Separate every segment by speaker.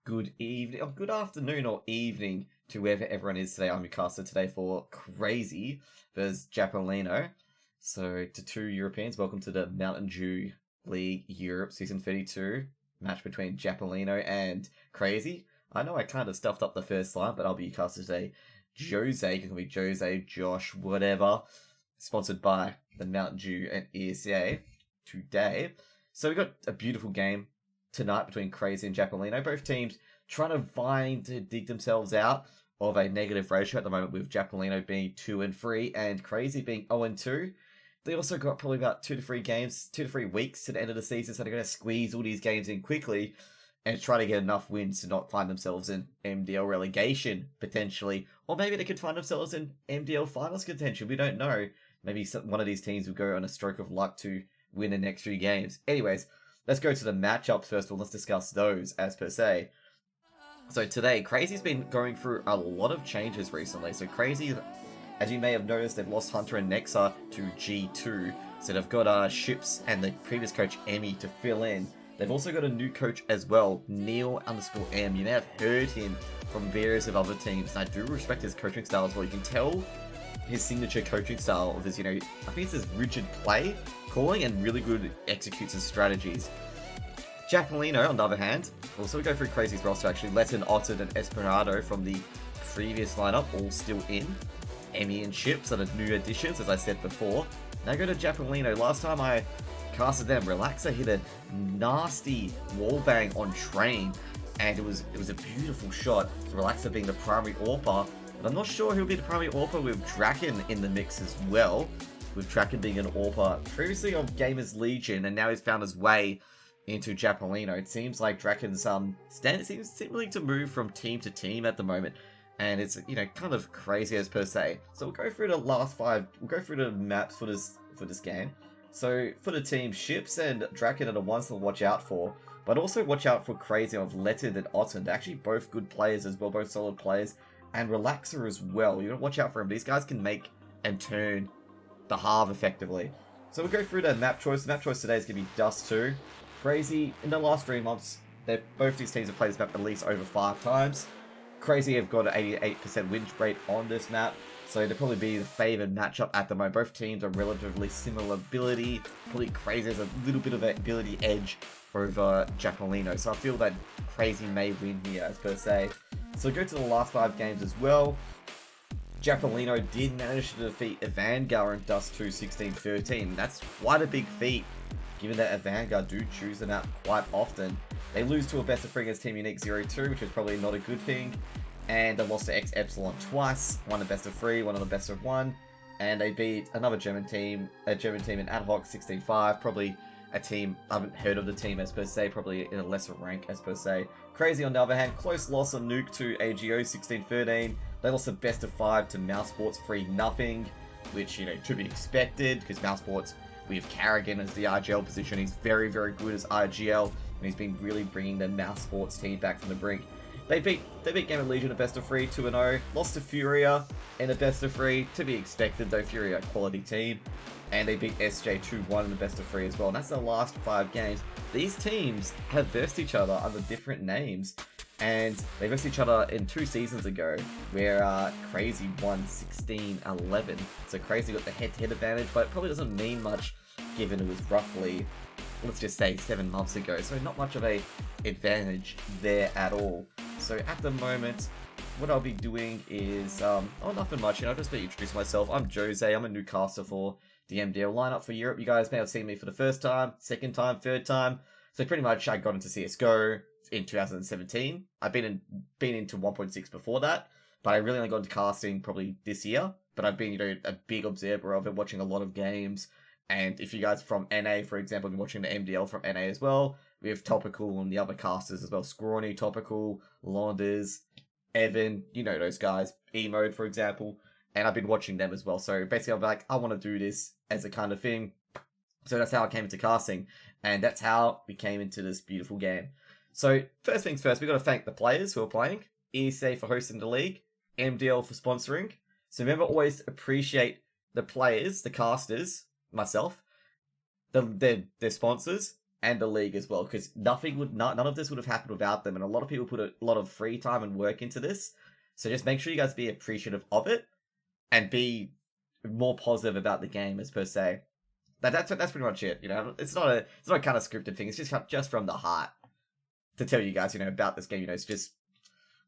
Speaker 1: Good evening, or good afternoon, or evening to wherever everyone is today. I'm your caster today for CR4ZY versus Japaleno. So, to two Europeans, welcome to the Mountain Dew League Europe Season 32 match between Japaleno and CR4ZY. I know I kind of stuffed up the first line, but I'll be your caster today. Jose, you can call me Jose, Josh, whatever. Sponsored by the Mountain Dew and Esea today. So, we got a beautiful game tonight between CR4ZY and Japaleno. Both teams trying to dig themselves out of a negative ratio at the moment, with Japaleno being 2-3 and CR4ZY being 0-2. They also got probably about 2 to 3 weeks to the end of the season, so they're going to squeeze all these games in quickly and try to get enough wins to not find themselves in MDL relegation, potentially. Or maybe they could find themselves in MDL finals contention. We don't know. Maybe one of these teams will go on a stroke of luck to win the next 3 games. Anyways, let's go to the matchups first of all. Let's discuss those as per se. So today, CR4ZY's been going through a lot of changes recently. So CR4ZY, as you may have noticed, they've lost Hunter and Nexa to G2. So they've got Ships and the previous coach Emmy to fill in. They've also got a new coach as well, Neil_M. You may have heard him from various of other teams, and I do respect his coaching style as well. You can tell his signature coaching style of his, I think it's his rigid play calling and really good execution strategies. Japaleno, on the other hand, also we go through CR4ZY's roster actually. Letton, Otten, and Esperanto from the previous lineup, all still in. Emmy and Ships are the new additions, as I said before. Now go to Japaleno. Last time I casted them, Relaxer hit a nasty wallbang on Train, and it was a beautiful shot. Relaxer being the primary AWPer, but I'm not sure who'll be the primary AWPer with Draken in the mix as well. With Draken being an AWPer previously on Gamers Legion, and now he's found his way into Japaleno. It seems like Draken's stance seems seemingly to move from team to team at the moment, and it's kind of crazy as per se. So we'll go through the last 5. We'll go through the maps for this game. So for the team, Ships and Draken are the ones to watch out for, but also watch out for CR4ZY of Letton and Otten. They're actually both good players as well, both solid players, and Relaxer as well. You gotta watch out for them. These guys can make and turn the halve effectively. So we'll go through the map choice. The map choice today is going to be Dust 2. CR4ZY, in the last 3 months, both these teams have played this map at least over 5 times. CR4ZY have got an 88% win rate on this map, so they'll probably be the favoured matchup at the moment. Both teams are relatively similar ability. Probably CR4ZY has a little bit of an ability edge over Japaleno, so I feel that CR4ZY may win here as per se. So go to the last 5 games as well. Japaleno did manage to defeat Vanguard in Dust 2 16-13. That's quite a big feat, given that Vanguard do choose the map quite often. They lose to a best of 3 against Team Unique 0-2, which is probably not a good thing. And they lost to X Epsilon twice, one a best of 3, one on a best of 1. And they beat another German team, in Ad Hoc 16-5, probably a team, I haven't heard of the team as per se, probably in a lesser rank as per se. CR4ZY on the other hand, close loss on Nuke to AGO 16-13. They lost a best of 5 to Mouse Sports 3-0, which, to be expected, because Mouse Sports, we have Carrigan as the RGL position. He's very, very good as RGL, and he's been really bringing the Mouse Sports team back from the brink. They beat Gamers Legion a best of 3, 2-0. Lost to Furia in a best of 3, to be expected though. Furia, a quality team. And they beat SJ 2-1 in the best of 3 as well. And that's the last 5 games. These teams have versed each other under different names. And they versed each other in 2 seasons ago, where CR4ZY won 16-11. So CR4ZY got the head-to-head advantage, but it probably doesn't mean much, given it was roughly, let's just say, 7 months ago. So not much of a advantage there at all. So at the moment, what I'll be doing is, nothing much. I'll just introduce myself. I'm Jose. I'm a new caster for the MDL lineup for Europe. You guys may have seen me for the first time, second time, third time. So pretty much I got into CSGO in 2017. I've been into 1.6 before that, but I really only got into casting probably this year. But I've been, a big observer of it, watching a lot of games. And if you guys are from NA, for example, have been watching the MDL from NA as well, we have Topical and the other casters as well. Scrawny, Topical, Launders, Evan, those guys. E-Mode, for example. And I've been watching them as well. So basically, I'm like, I want to do this as a kind of thing. So that's how I came into casting. And that's how we came into this beautiful game. So first things first, we've got to thank the players who are playing. ESA for hosting the league. MDL for sponsoring. So remember, always appreciate the players, the casters, myself, their sponsors, and the league as well, because none of this would have happened without them, and a lot of people put a lot of free time and work into this. So just make sure you guys be appreciative of it, and be more positive about the game as per se. That's pretty much it. You know, it's not a kind of scripted thing. It's just from the heart to tell you guys, you know, about this game. You know, it's just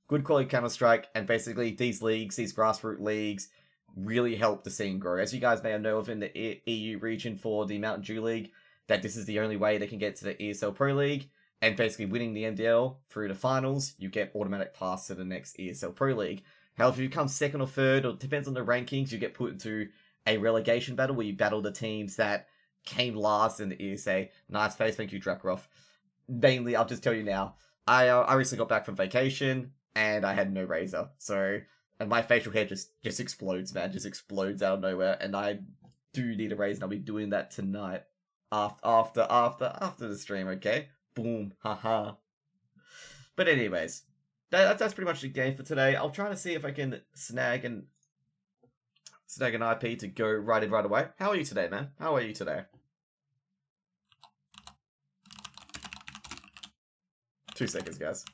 Speaker 1: good quality Counter-Strike, and basically these leagues, these grassroots leagues, really help the scene grow. As you guys may know of in the EU region for the Mountain Dew League, that this is the only way they can get to the ESL Pro League, and basically winning the MDL through the finals, you get automatic pass to the next ESL Pro League. However, if you come second or third, or it depends on the rankings, you get put into a relegation battle where you battle the teams that came last in the ESA. Nice face, thank you, Drakarov. Mainly, I'll just tell you now, I recently got back from vacation, and I had no razor, so, and my facial hair just explodes, man, just explodes out of nowhere, and I do need a razor, and I'll be doing that tonight, after the stream, okay? Boom, haha. But anyways, that's pretty much the game for today. I'll try to see if I can snag an IP to go right away. How are you today, man? How are you today? 2 seconds, guys.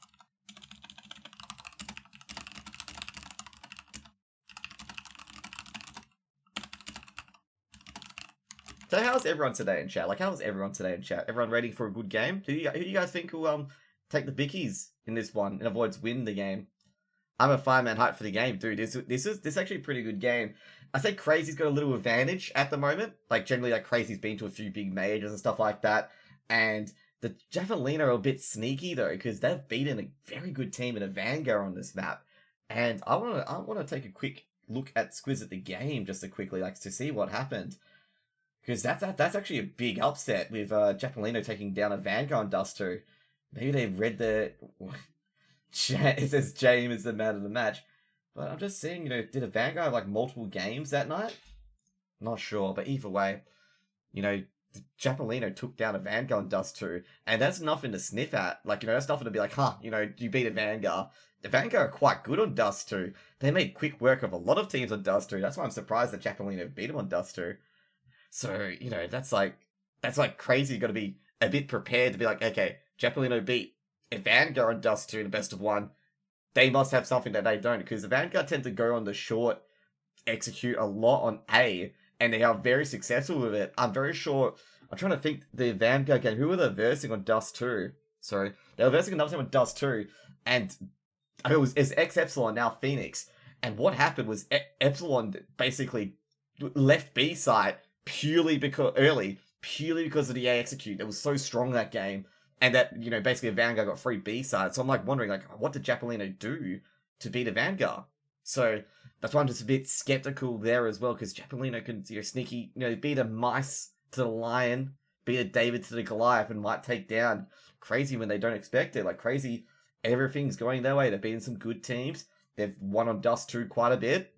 Speaker 1: So how's everyone today in chat? Like, how's everyone today in chat? Everyone ready for a good game? Who do you guys think will take the bickies in this one and avoids win the game? I'm a 5-man hype for the game, dude. This is actually a pretty good game. I say Crazy's got a little advantage at the moment. Like, generally, like, Crazy's been to a few big majors and stuff like that. And the Japaleno are a bit sneaky, though, because they've beaten a very good team in a Vanguard on this map. And I wanna take a quick look at Squiz at the game, just to quickly, like, to see what happened. Because that's actually a big upset with Japaleno taking down a Vanguard on Dust 2. Maybe they read the... It says James is the man of the match. But I'm just saying, you know, did a Vanguard have like multiple games that night? Not sure, but either way, you know, Japaleno took down a Vanguard on Dust 2, and that's nothing to sniff at. Like, you know, that's nothing to be like, huh, you know, you beat a Vanguard. The Vanguard are quite good on Dust 2. They made quick work of a lot of teams on Dust 2. That's why I'm surprised that Japaleno beat him on Dust 2. So, you know, that's like crazy. You gotta be a bit prepared to be like, okay, Japaleno beat a Vanguard on Dust 2 in the best of 1. They must have something that they don't, because the Vanguard tend to go on the short, execute a lot on A, and they are very successful with it. I'm very sure, I'm trying to think the Vanguard game, who were they versing on Dust 2? Sorry, they were versing another team on Dust 2, and it's X-Epsilon, now Phoenix, and what happened was Epsilon basically left B side purely because of the A execute. It was so strong that game. And that, you know, basically a Vanguard got free B-side. So I'm like wondering, like, what did Japaleno do to beat a Vanguard? So that's why I'm just a bit skeptical there as well, because Japaleno can, you know, sneaky, you know, beat a Mice to the Lion, beat a David to the Goliath, and might take down Crazy when they don't expect it. Like, Crazy, everything's going their way. They've beaten some good teams. They've won on Dust 2 quite a bit.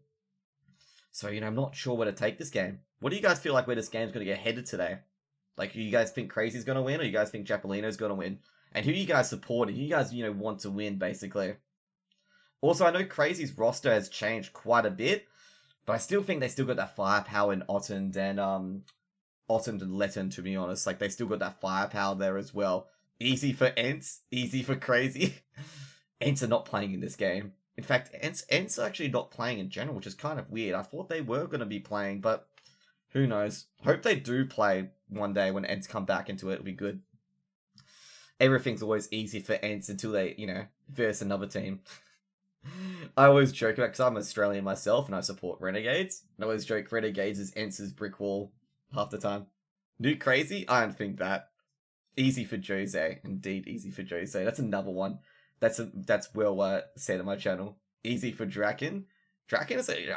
Speaker 1: So, you know, I'm not sure where to take this game. What do you guys feel like where this game's going to get headed today? Like, do you guys think Crazy's going to win, or you guys think Japaleno's going to win? And who you guys support? Who you guys, you know, want to win, basically? Also, I know Crazy's roster has changed quite a bit, but I still think they still got that firepower in Ottend and Letten, to be honest. Like, they still got that firepower there as well. Easy for Ents, easy for Crazy. Ents are not playing in this game. In fact, Ents are actually not playing in general, which is kind of weird. I thought they were going to be playing, but who knows? Hope they do play one day when Ents come back into it. It'll be good. Everything's always easy for Ents until they, you know, verse another team. I always joke about, because I'm Australian myself and I support Renegades. And I always joke Renegades is Ents' brick wall half the time. New Crazy? I don't think that. Easy for Jose. Indeed, easy for Jose. That's another one. That's well said on my channel. Easy for Draken. I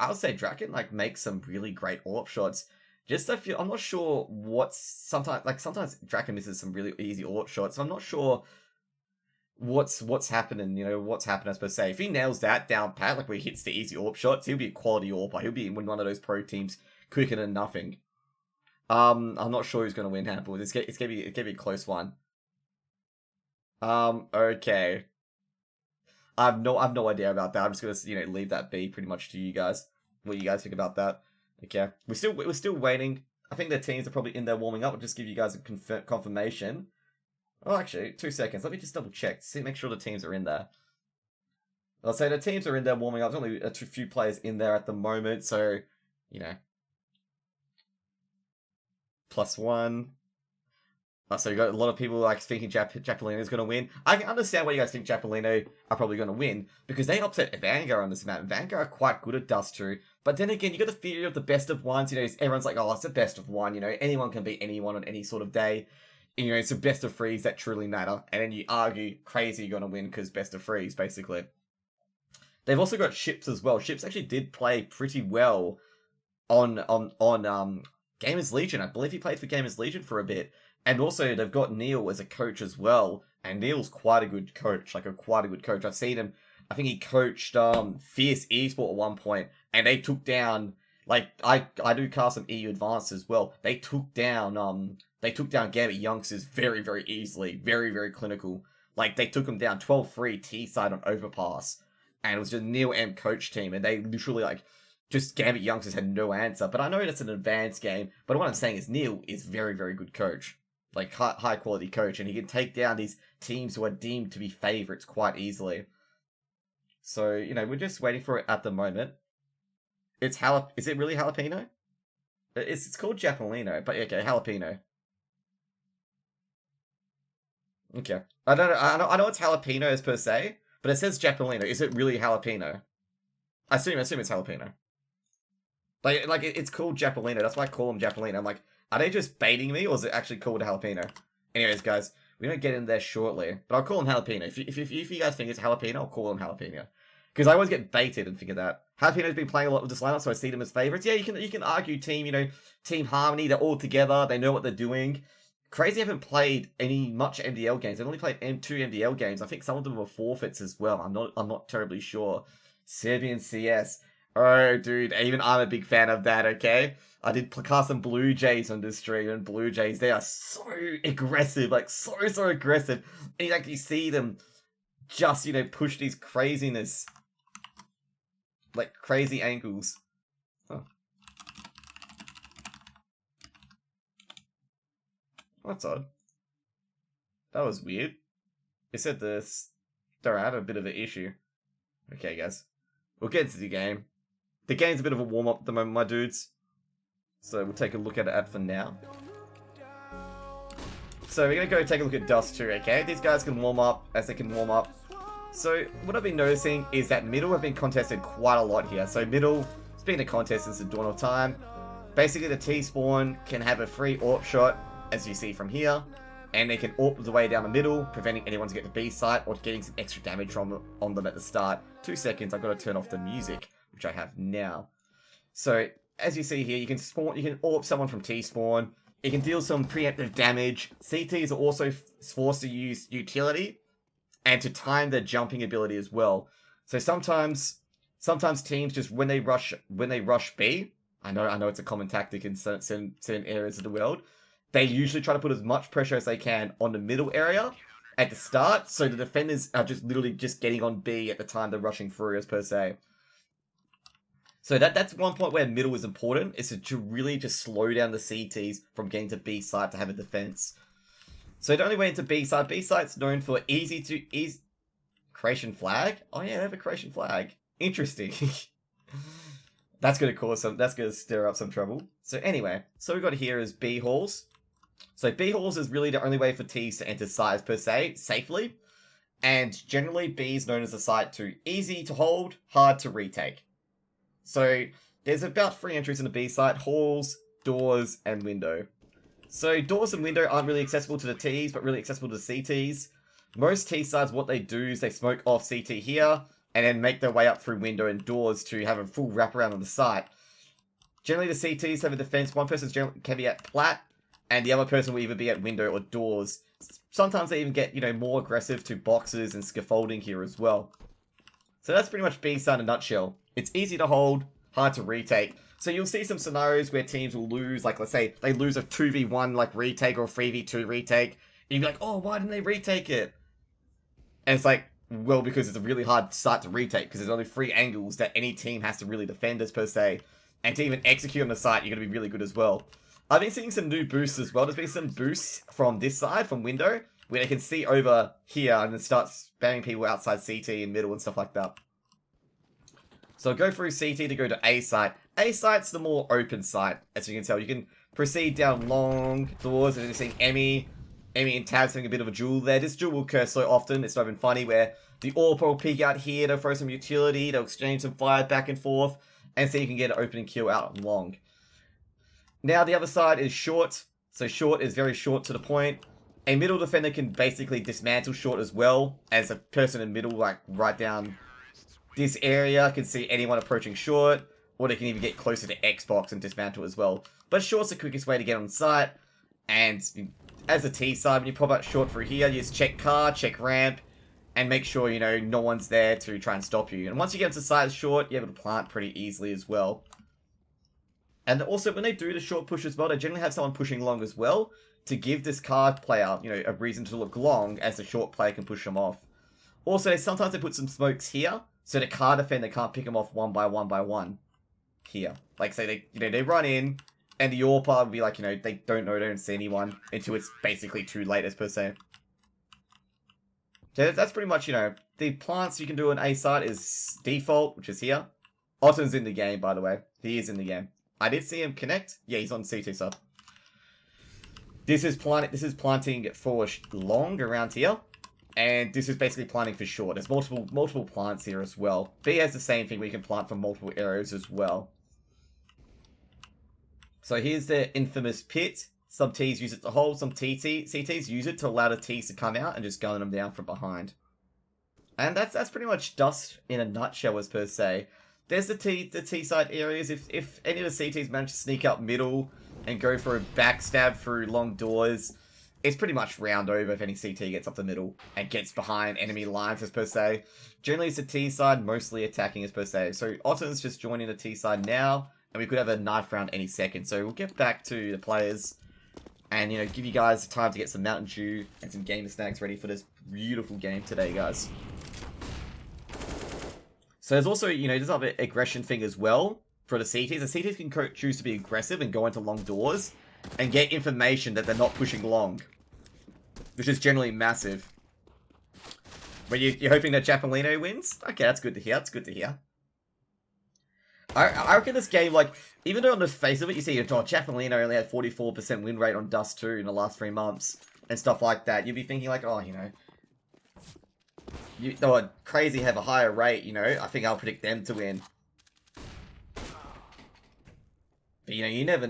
Speaker 1: would say Draken, like, makes some really great AWP shots. Just I'm not sure sometimes Draken misses some really easy AWP shots, so I'm not sure what's happening, you know, what's happening, I suppose say. If he nails that down pat, like where he hits the easy AWP shots, he'll be a quality AWPer. He'll be in one of those pro teams quicker than nothing. I'm not sure who's gonna win Handball. It's gonna be a close one. Okay. I've no idea about that. I'm just gonna, you know, leave that be pretty much to you guys. What you guys think about that? Okay, we're still waiting. I think the teams are probably in there warming up. I'll just give you guys a confirmation. Oh, actually, 2 seconds. Let me just double check. See, make sure the teams are in there. I'll say the teams are in there warming up. There's only a few players in there at the moment, so, you know. +1. So you got a lot of people like thinking Japaleno is going to win. I can understand why you guys think Japaleno are probably going to win, because they upset Vanguard on this map. Vanguard are quite good at Dust 2, but then again, you got the theory of the best of ones. You know, everyone's like, oh, it's the best of one. You know, anyone can beat anyone on any sort of day. You know, it's the best of threes that truly matter. And then you argue crazy you're going to win because best of threes, basically. They've also got Ships as well. Ships actually did play pretty well on Gamers Legion. I believe he played for Gamers Legion for a bit. And also, they've got Neil as a coach as well. And Neil's quite a good coach. Quite a good coach. I've seen him. I think he coached Fierce Esport at one point. And they took down... Like, I do cast some EU Advanced as well. They took down Gambit Youngsters very, very easily. Very, very clinical. Like, they took them down 12-3 T-side on Overpass. And it was just Neil M coach team. And they literally, like... Just Gambit Youngsters had no answer. But I know that's an advanced game. But what I'm saying is Neil is very, very good coach. Like, high quality coach. And he can take down these teams who are deemed to be favourites quite easily. So, you know, we're just waiting for it at the moment. Is it really Jalapeno? It's called Japaleno, but okay, Jalapeno. Okay. I know it's jalapenos per se, but it says Japaleno. Is it really Jalapeno? I assume it's Jalapeno. Like it's called Japaleno. That's why I call them Japaleno. I'm like, are they just baiting me, or is it actually called Jalapeno? Anyways, guys, we're gonna get in there shortly, but I'll call them Jalapeno. If you guys think it's Jalapeno, I'll call them Jalapeno. Because I always get baited and figure that. Jalapeno's been playing a lot with this lineup, so I see them as favourites. Yeah, you can argue team harmony. They're all together. They know what they're doing. Crazy haven't played much MDL games. They've only played two MDL games. I think some of them were forfeits as well. I'm not terribly sure. Serbian CS. Oh, dude, even I'm a big fan of that. Okay, I did cast some Blue Jays on this stream, and Blue Jays, they are so aggressive, like so aggressive. And you see them just push these craziness. Like, crazy angles. Oh. That's odd. That was weird. It said they're at a bit of an issue. Okay, guys. We'll get into the game. The game's a bit of a warm-up at the moment, my dudes. So we'll take a look at it for now. So we're going to go take a look at Dust 2, okay? These guys can warm up as they can warm up. So, what I've been noticing is that middle have been contested quite a lot here. So, middle, it's been a contest since the dawn of time. Basically, the T-spawn can have a free AWP shot, as you see from here. And they can AWP the way down the middle, preventing anyone to get the B site or getting some extra damage on them at the start. 2 seconds, I've got to turn off the music, which I have now. So, as you see here, you can AWP someone from T-spawn. You can deal some preemptive damage. CTs are also forced to use utility. And to time their jumping ability as well. So sometimes teams just when they rush B, I know it's a common tactic in certain areas of the world. They usually try to put as much pressure as they can on the middle area at the start, so the defenders are just literally just getting on B at the time they're rushing through, as per se. So that's one point where middle is important, is to really just slow down the CTs from getting to B side to have a defense. So the only way into B site's known for easy creation flag. Oh yeah, they have a creation flag. Interesting. That's gonna stir up some trouble. So anyway, so we've got here is B halls. So B halls is really the only way for T's to enter sites per se, safely. And generally B is known as a site to easy to hold, hard to retake. So there's about 3 entries in the B site: halls, doors, and window. So doors and window aren't really accessible to the T's, but really accessible to the CTs. Most T sides, what they do is they smoke off CT here, and then make their way up through window and doors to have a full wraparound on the site. Generally, the CTs have a defense. One person can be at plat, and the other person will either be at window or doors. Sometimes they even get, more aggressive to boxes and scaffolding here as well. So that's pretty much B side in a nutshell. It's easy to hold, hard to retake. So you'll see some scenarios where teams will lose, like let's say they lose a 2v1 retake or a 3v2 retake. And you'll be like, oh, why didn't they retake it? And it's like, well, because it's a really hard site to retake, because there's only 3 angles that any team has to really defend as per se. And to even execute on the site, you're going to be really good as well. I've been seeing some new boosts as well. There's been some boosts from this side, from window, where they can see over here and then start spamming people outside CT and middle and stuff like that. So go through CT to go to A site. A site's the more open site, as you can tell. You can proceed down long doors, and you're seeing Emmy and Tabs having a bit of a duel there. This duel will occur so often, it's not even funny, where the AWP will peek out here, they'll throw some utility, they'll exchange some fire back and forth, and so you can get an opening kill out long. Now the other side is short, so short is very short to the point. A middle defender can basically dismantle short as well, as a person in middle, like right down this area, can see anyone approaching short, or they can even get closer to Xbox and dismantle as well. But short's the quickest way to get on site, and as a T side, when you pop out short through here, you just check car, check ramp, and make sure, you know, no one's there to try and stop you. And once you get into site short, you're able to plant pretty easily as well. And also, when they do the short push as well, they generally have someone pushing long as well, to give this card player, you know, a reason to look long, as the short player can push them off. Also, sometimes they put some smokes here, so the card defender can't pick them off one by one here. Like, say they run in, and the AWPer will be like, you know, they don't see anyone until it's basically too late, as per se. So that's pretty much, you know, the plants you can do on A side is default, which is here. Otton's in the game, by the way. He is in the game. I did see him connect. Yeah, he's on CT side. This is planting for long around here. And this is basically planting for short. There's multiple plants here as well. B has the same thing where you can plant from multiple areas as well. So here's the infamous pit. Some T's use it to hold, some CTs use it to allow the T's to come out and just gun them down from behind. And that's pretty much Dust in a nutshell, as per se. There's the T side areas. If any of the CTs manage to sneak up middle and go for a backstab through long doors, it's pretty much round over if any CT gets up the middle and gets behind enemy lines, as per se. Generally, it's the T side, mostly attacking, as per se. So Otton's just joining the T side now, and we could have a knife round any second. So we'll get back to the players and, you know, give you guys time to get some Mountain Dew and some gamer snacks ready for this beautiful game today, guys. So there's also, you know, there's another aggression thing as well for the CTs. The CTs can choose to be aggressive and go into long doors and get information that they're not pushing long, which is generally massive. But you're hoping that Japaleno wins? Okay, that's good to hear. That's good to hear. I reckon this game, like, even though on the face of it, you see, oh, Japaleno only had 44% win rate on Dust 2 in the last 3 months, and stuff like that, you'd be thinking, like, oh, you know, Crazy have a higher rate, you know, I think I'll predict them to win. But, you know, you never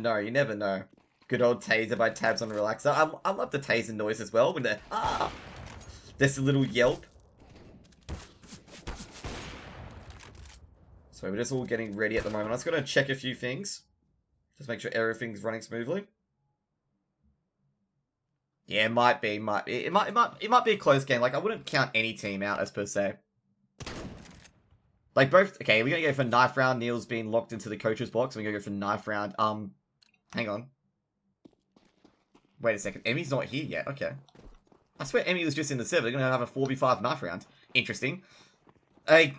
Speaker 1: know. Good old taser by Tabs on the relaxer. I love the taser noise as well, when the there's a little yelp. So we're just all getting ready at the moment. I'm just going to check a few things. Just make sure everything's running smoothly. Yeah, it might be. It might be a close game. Like, I wouldn't count any team out, as per se. Like, both... Okay, we're going to go for knife round. Neil's been locked into the coach's box. We're going to go for knife round. Hang on. Wait a second. Emmy's not here yet. Okay. I swear Emmy was just in the server. They're going to have a 4v5 knife round. Interesting.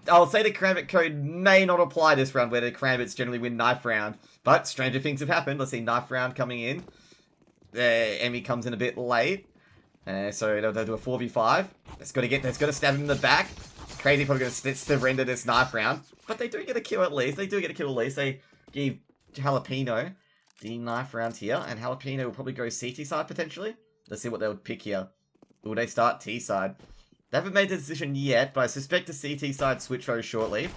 Speaker 1: I'll say the Karambit code may not apply this round, where the Karambits generally win knife round. But stranger things have happened. Let's see, knife round coming in. Emmy comes in a bit late. So they'll do a 4v5. That's got to stab him in the back. Crazy probably going to surrender this knife round. But they do get a kill at least. They give Jalapeno the knife round here. And Jalapeno will probably go CT side potentially. Let's see what they would pick here. Will they start T side? They haven't made the decision yet, but I suspect the CT side switch very shortly.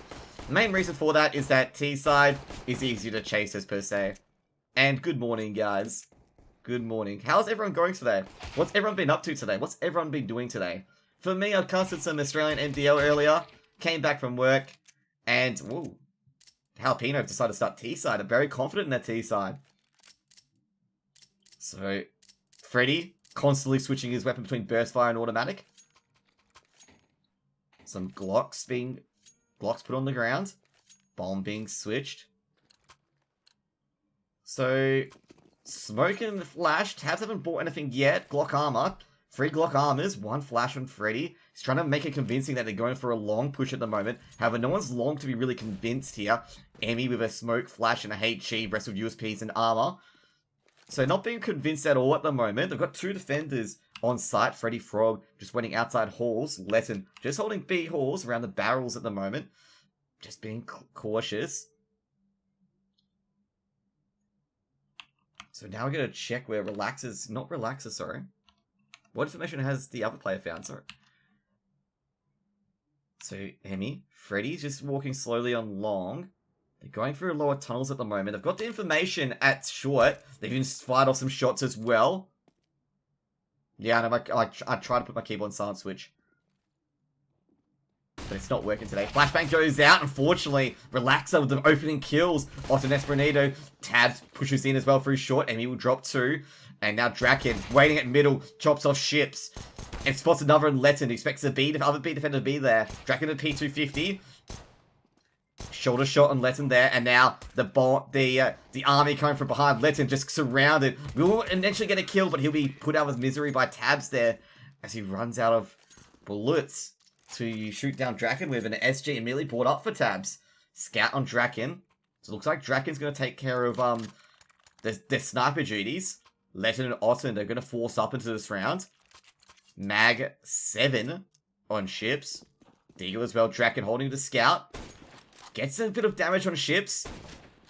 Speaker 1: The main reason for that is that T side is easier to chase, as per se. And good morning, guys. Good morning. How's everyone going today? What's everyone been up to today? What's everyone been doing today? For me, I casted some Australian MDL earlier, came back from work, and, whoa, Jalapeno decided to start T side. I'm very confident in that T side. So, Freddy constantly switching his weapon between burst fire and automatic. Some Glocks put on the ground. Bomb being switched. So, Smoke and Flash. Tabs haven't bought anything yet. Glock armor. 3 Glock armors. 1 Flash on Freddy. He's trying to make it convincing that they're going for a long push at the moment. However, no one's long to be really convinced here. Emmy with a Smoke, Flash, and a HG. Rest with USPs and armor. So not being convinced at all at the moment. They've got 2 defenders on site. Freddy Frog just waiting outside halls. Letten just holding B halls around the barrels at the moment. Just being cautious. So now we're going to check where Relaxer's... Not Relaxer, sorry. What information has the other player found? Sorry. So, Emmy. Freddy's just walking slowly on long. They're going through lower tunnels at the moment. They've got the information at short. They've even fired off some shots as well. Yeah, I know, I tried to put my keyboard on silent switch. But it's not working today. Flashbang goes out, unfortunately. Relaxer with the opening kills. Otton Esperanto. Tabs pushes in as well through short. Emmy will drop 2. And now Draken, waiting at middle, chops off ships. And spots another in Letten. Expects the other B defender to be there. Draken at P250. Shoulder shot on Letten there. And now the army coming from behind. Letten just surrounded. Will eventually get a kill, but he'll be put out of his misery by Tabs there. As he runs out of bullets to shoot down Draken with an SG immediately brought up for Tabs. Scout on Draken. So it looks like Draken's going to take care of their sniper duties. Letten and Otton are going to force up into this round. Mag 7 on ships. Deagle as well. Draken holding the scout. Gets a bit of damage on ships.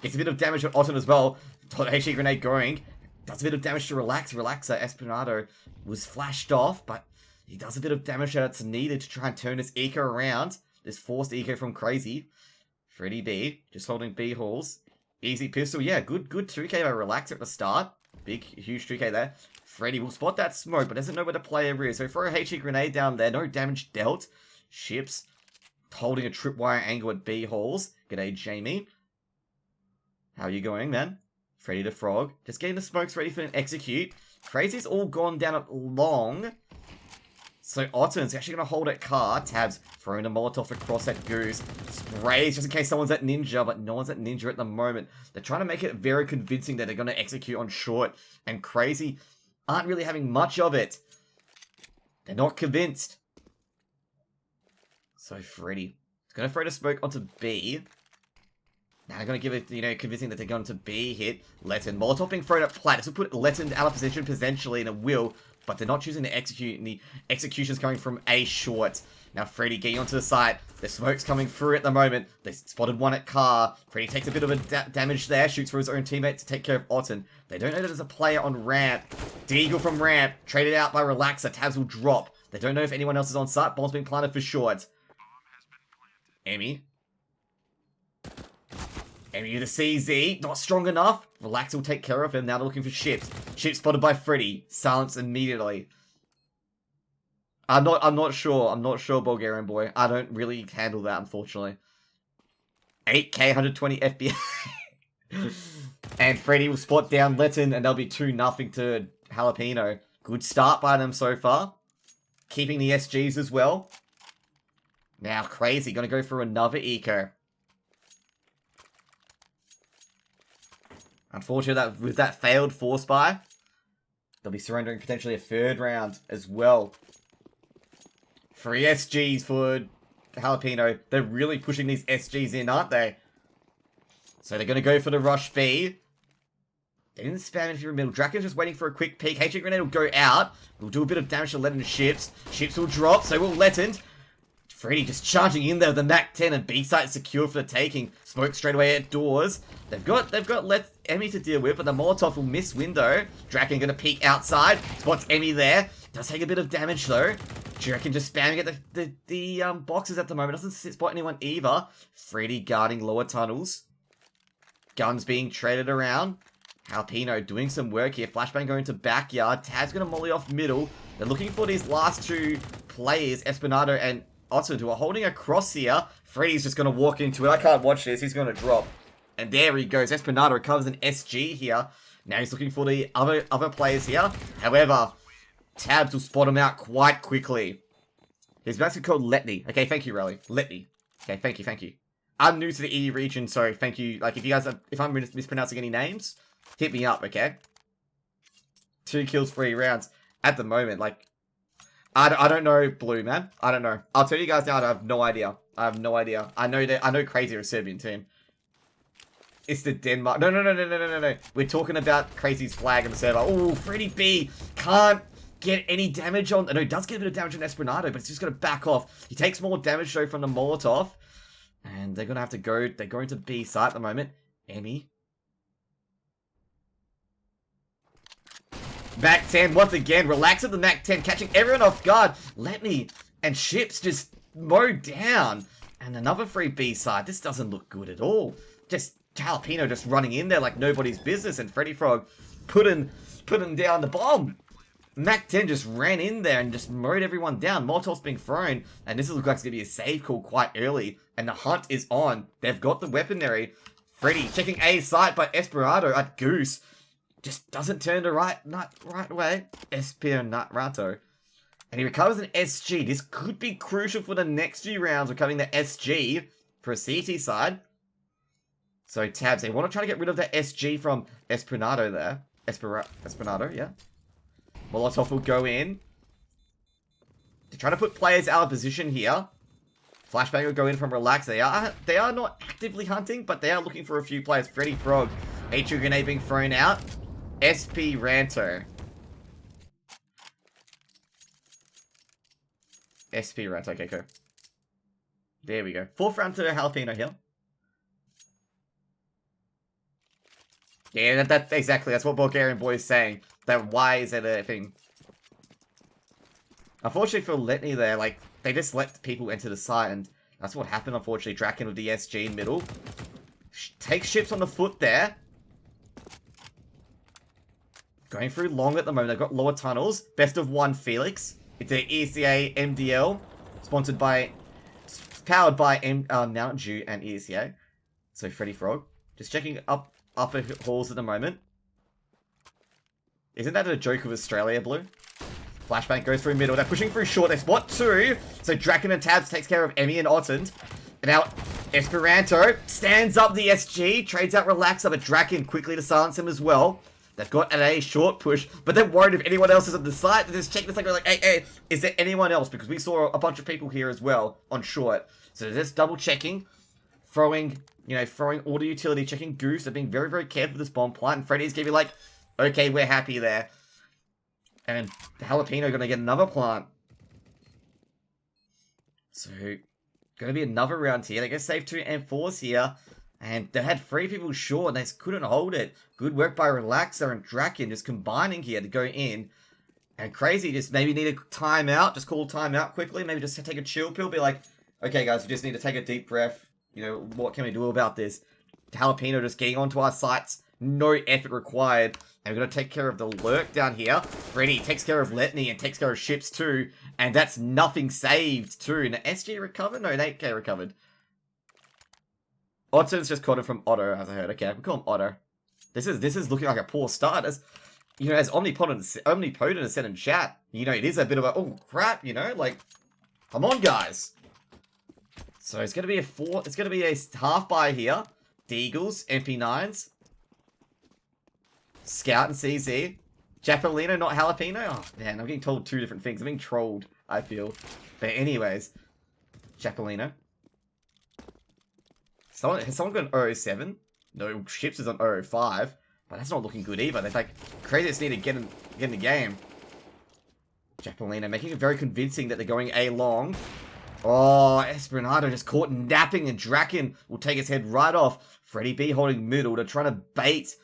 Speaker 1: Gets a bit of damage on Otton as well. HE grenade going. Does a bit of damage to Relaxer. Esperanto was flashed off, but he does a bit of damage that's needed to try and turn this eco around. This forced eco from Crazy. Freddy B, just holding B halls. Easy pistol. Yeah, good 2k by Relaxer at the start. Big, huge 2k there. Freddy will spot that smoke, but doesn't know where the player is. So throw a HE grenade down there. No damage dealt. Ships holding a tripwire angle at B halls. G'day, Jamie. How are you going, man? Freddy the Frog. Just getting the smokes ready for an execute. Crazy's all gone down at long. So Otton's actually going to hold at car. Tabs throwing a Molotov across at Goose. Sprays just in case someone's at Ninja, but no one's at Ninja at the moment. They're trying to make it very convincing that they're going to execute on short. And Crazy aren't really having much of it. They're not convinced. So Freddy is going to throw the smoke onto B. Now they're going to give it, convincing that they're going to B hit. Letten. Molotov being thrown at Plat. This will put Letten out of position potentially, and it will. But they're not choosing to execute, and the execution's coming from A short. Now Freddy getting onto the site. The smoke's coming through at the moment. They spotted one at car. Freddy takes a bit of a damage there. Shoots for his own teammate to take care of Otton. They don't know that there's a player on ramp. Deagle from ramp. Traded out by Relaxer. Tabs will drop. They don't know if anyone else is on site. Bomb's being planted for short. Emmy with a CZ. Not strong enough. Relaxer will take care of him. Now they're looking for ships. Ship spotted by Freddy. Silence immediately. I'm not sure. I'm not sure, Bulgarian boy. I don't really handle that, unfortunately. 8k, 120 FBI. And Freddy will spot down Letten, and they'll be 2-0 to Jalapeno. Good start by them so far. Keeping the SGs as well. Now, Crazy. Gonna go for another eco. Unfortunately, with that failed force buy, they'll be surrendering potentially a 3rd round as well. 3 SGs for Jalapeno. They're really pushing these SGs in, aren't they? So they're going to go for the rush B. They didn't spam if you're in the middle. Draken's just waiting for a quick peek. HE grenade will go out. We'll do a bit of damage to Letten ships. Ships will drop, so will Letten. Freddy just charging in there with the Mac 10 and B site secure for the taking. Smoke straight away at doors. They've got Emmy to deal with, but the Molotov will miss window. Draken gonna peek outside. Spots Emmy there. Does take a bit of damage though. Draken just spamming at the boxes at the moment. Doesn't spot anyone either. Freddy guarding lower tunnels. Guns being traded around. Jalapeno doing some work here. Flashbang going to backyard. Tab's gonna molly off middle. They're looking for these last 2 players, Esperanto and Otton, who are holding a cross here. Freddy's just going to walk into it. I can't watch this. He's going to drop. And there he goes. Esperanto recovers an SG here. Now he's looking for the other players here. However, Tabs will spot him out quite quickly. His basically called Letney. Okay, thank you, Raleigh. Letney. Okay, thank you. I'm new to the E region, so thank you. Like, if I'm mispronouncing any names, hit me up, okay? 2 kills, 3 rounds. At the moment, like, I don't know Blue, man. I don't know. I'll tell you guys now, I have no idea. I know Crazy are a Serbian team. It's the Denmark. No. We're talking about Crazy's flag on the server. Oh, Freddy B can't get any damage on... No, he does get a bit of damage on Esperanto, but it's just going to back off. He takes more damage, though, from the Molotov. And they're going to have to go... They're going to B site at the moment. Emmy. Mac 10, once again, relax at the Mac 10, catching everyone off guard. Letney and Ships just mowed down. And another free B side. This doesn't look good at all. Just Jalapeno just running in there like nobody's business, and Freddy Frog putting down the bomb. Mac 10 just ran in there and just mowed everyone down. Molotov's being thrown, and this looks like it's going to be a save call quite early. And the hunt is on. They've got the weaponry. Freddy checking A site by Esperanto at Goose. Just doesn't turn the right way. Esperanto. And he recovers an SG. This could be crucial for the next few rounds, recovering the SG for a CT side. So Tabs, they want to try to get rid of that SG from Esperanto there. Esperanto, yeah. Molotov will go in. They're trying to put players out of position here. Flashbang will go in from Relax. They are not actively hunting, but they are looking for a few players. Freddy Frog. HU grenade being thrown out. SP Ranto. SP Ranto, okay, cool. There we go. 4th round to Jalapeno here. Yeah, that's exactly. That's what Bulgarian Boy is saying. That why is it a thing? Unfortunately for Letney there, like, they just let people enter the site, and that's what happened, unfortunately. Draken with the SG in middle. Takes Ships on the foot there. Going through long at the moment. They've got lower tunnels. Best of 1 Felix. It's a ECA MDL. Sponsored by... Powered by Mountain Dew and ECA. So Freddy Frog. Just checking upper halls at the moment. Isn't that a joke of Australia, Blue? Flashbang goes through middle. They're pushing through short. They spot 2. So Draken and Tabs takes care of Emmy and Ottend. And now Esperanto stands up the SG. Trades out Relaxer, but Draken quickly to silence him as well. They've got a short push, but they're worried if anyone else is at the site. They just check this like, hey, is there anyone else? Because we saw a bunch of people here as well on short. So they're just double checking, throwing all the utility, checking Goose. They're being very, very careful with this bomb plant. And Freddy's gonna be like, okay, we're happy there. And Jalapeno gonna get another plant. So, gonna be another round here. They're gonna save 2 M4s here. And they had 3 people short, and they just couldn't hold it. Good work by Relaxer and Draken, just combining here to go in. And Crazy just maybe need a timeout. Just call a timeout quickly. Maybe just take a chill pill. Be like, okay, guys, we just need to take a deep breath. You know, what can we do about this? Jalapeno just getting onto our sites. No effort required. And we're going to take care of the lurk down here. Freddy takes care of Letney and takes care of Ships too. And that's nothing saved too. And SG recovered? No, an 8K recovered. Otto's just caught it from Otto, as I heard. Okay, we call him Otto. This is looking like a poor start. As you know, as Omnipotent has said in chat, you know, it is a bit of a oh crap, you know, like come on guys. So it's gonna be a half buy here. Deagles, MP9s, Scout and CZ. Japaleno, not Jalapeno. Oh man, I'm getting told 2 different things. I'm being trolled, I feel. But anyways, Japaleno. Has someone got an 007? No, Ships is on 005. But that's not looking good either. They're like, Crazy just need to get in the game. Japaleno making it very convincing that they're going A long. Oh, Esperanto just caught napping, and Draken will take his head right off. Freddy B holding middle. They're trying to bait.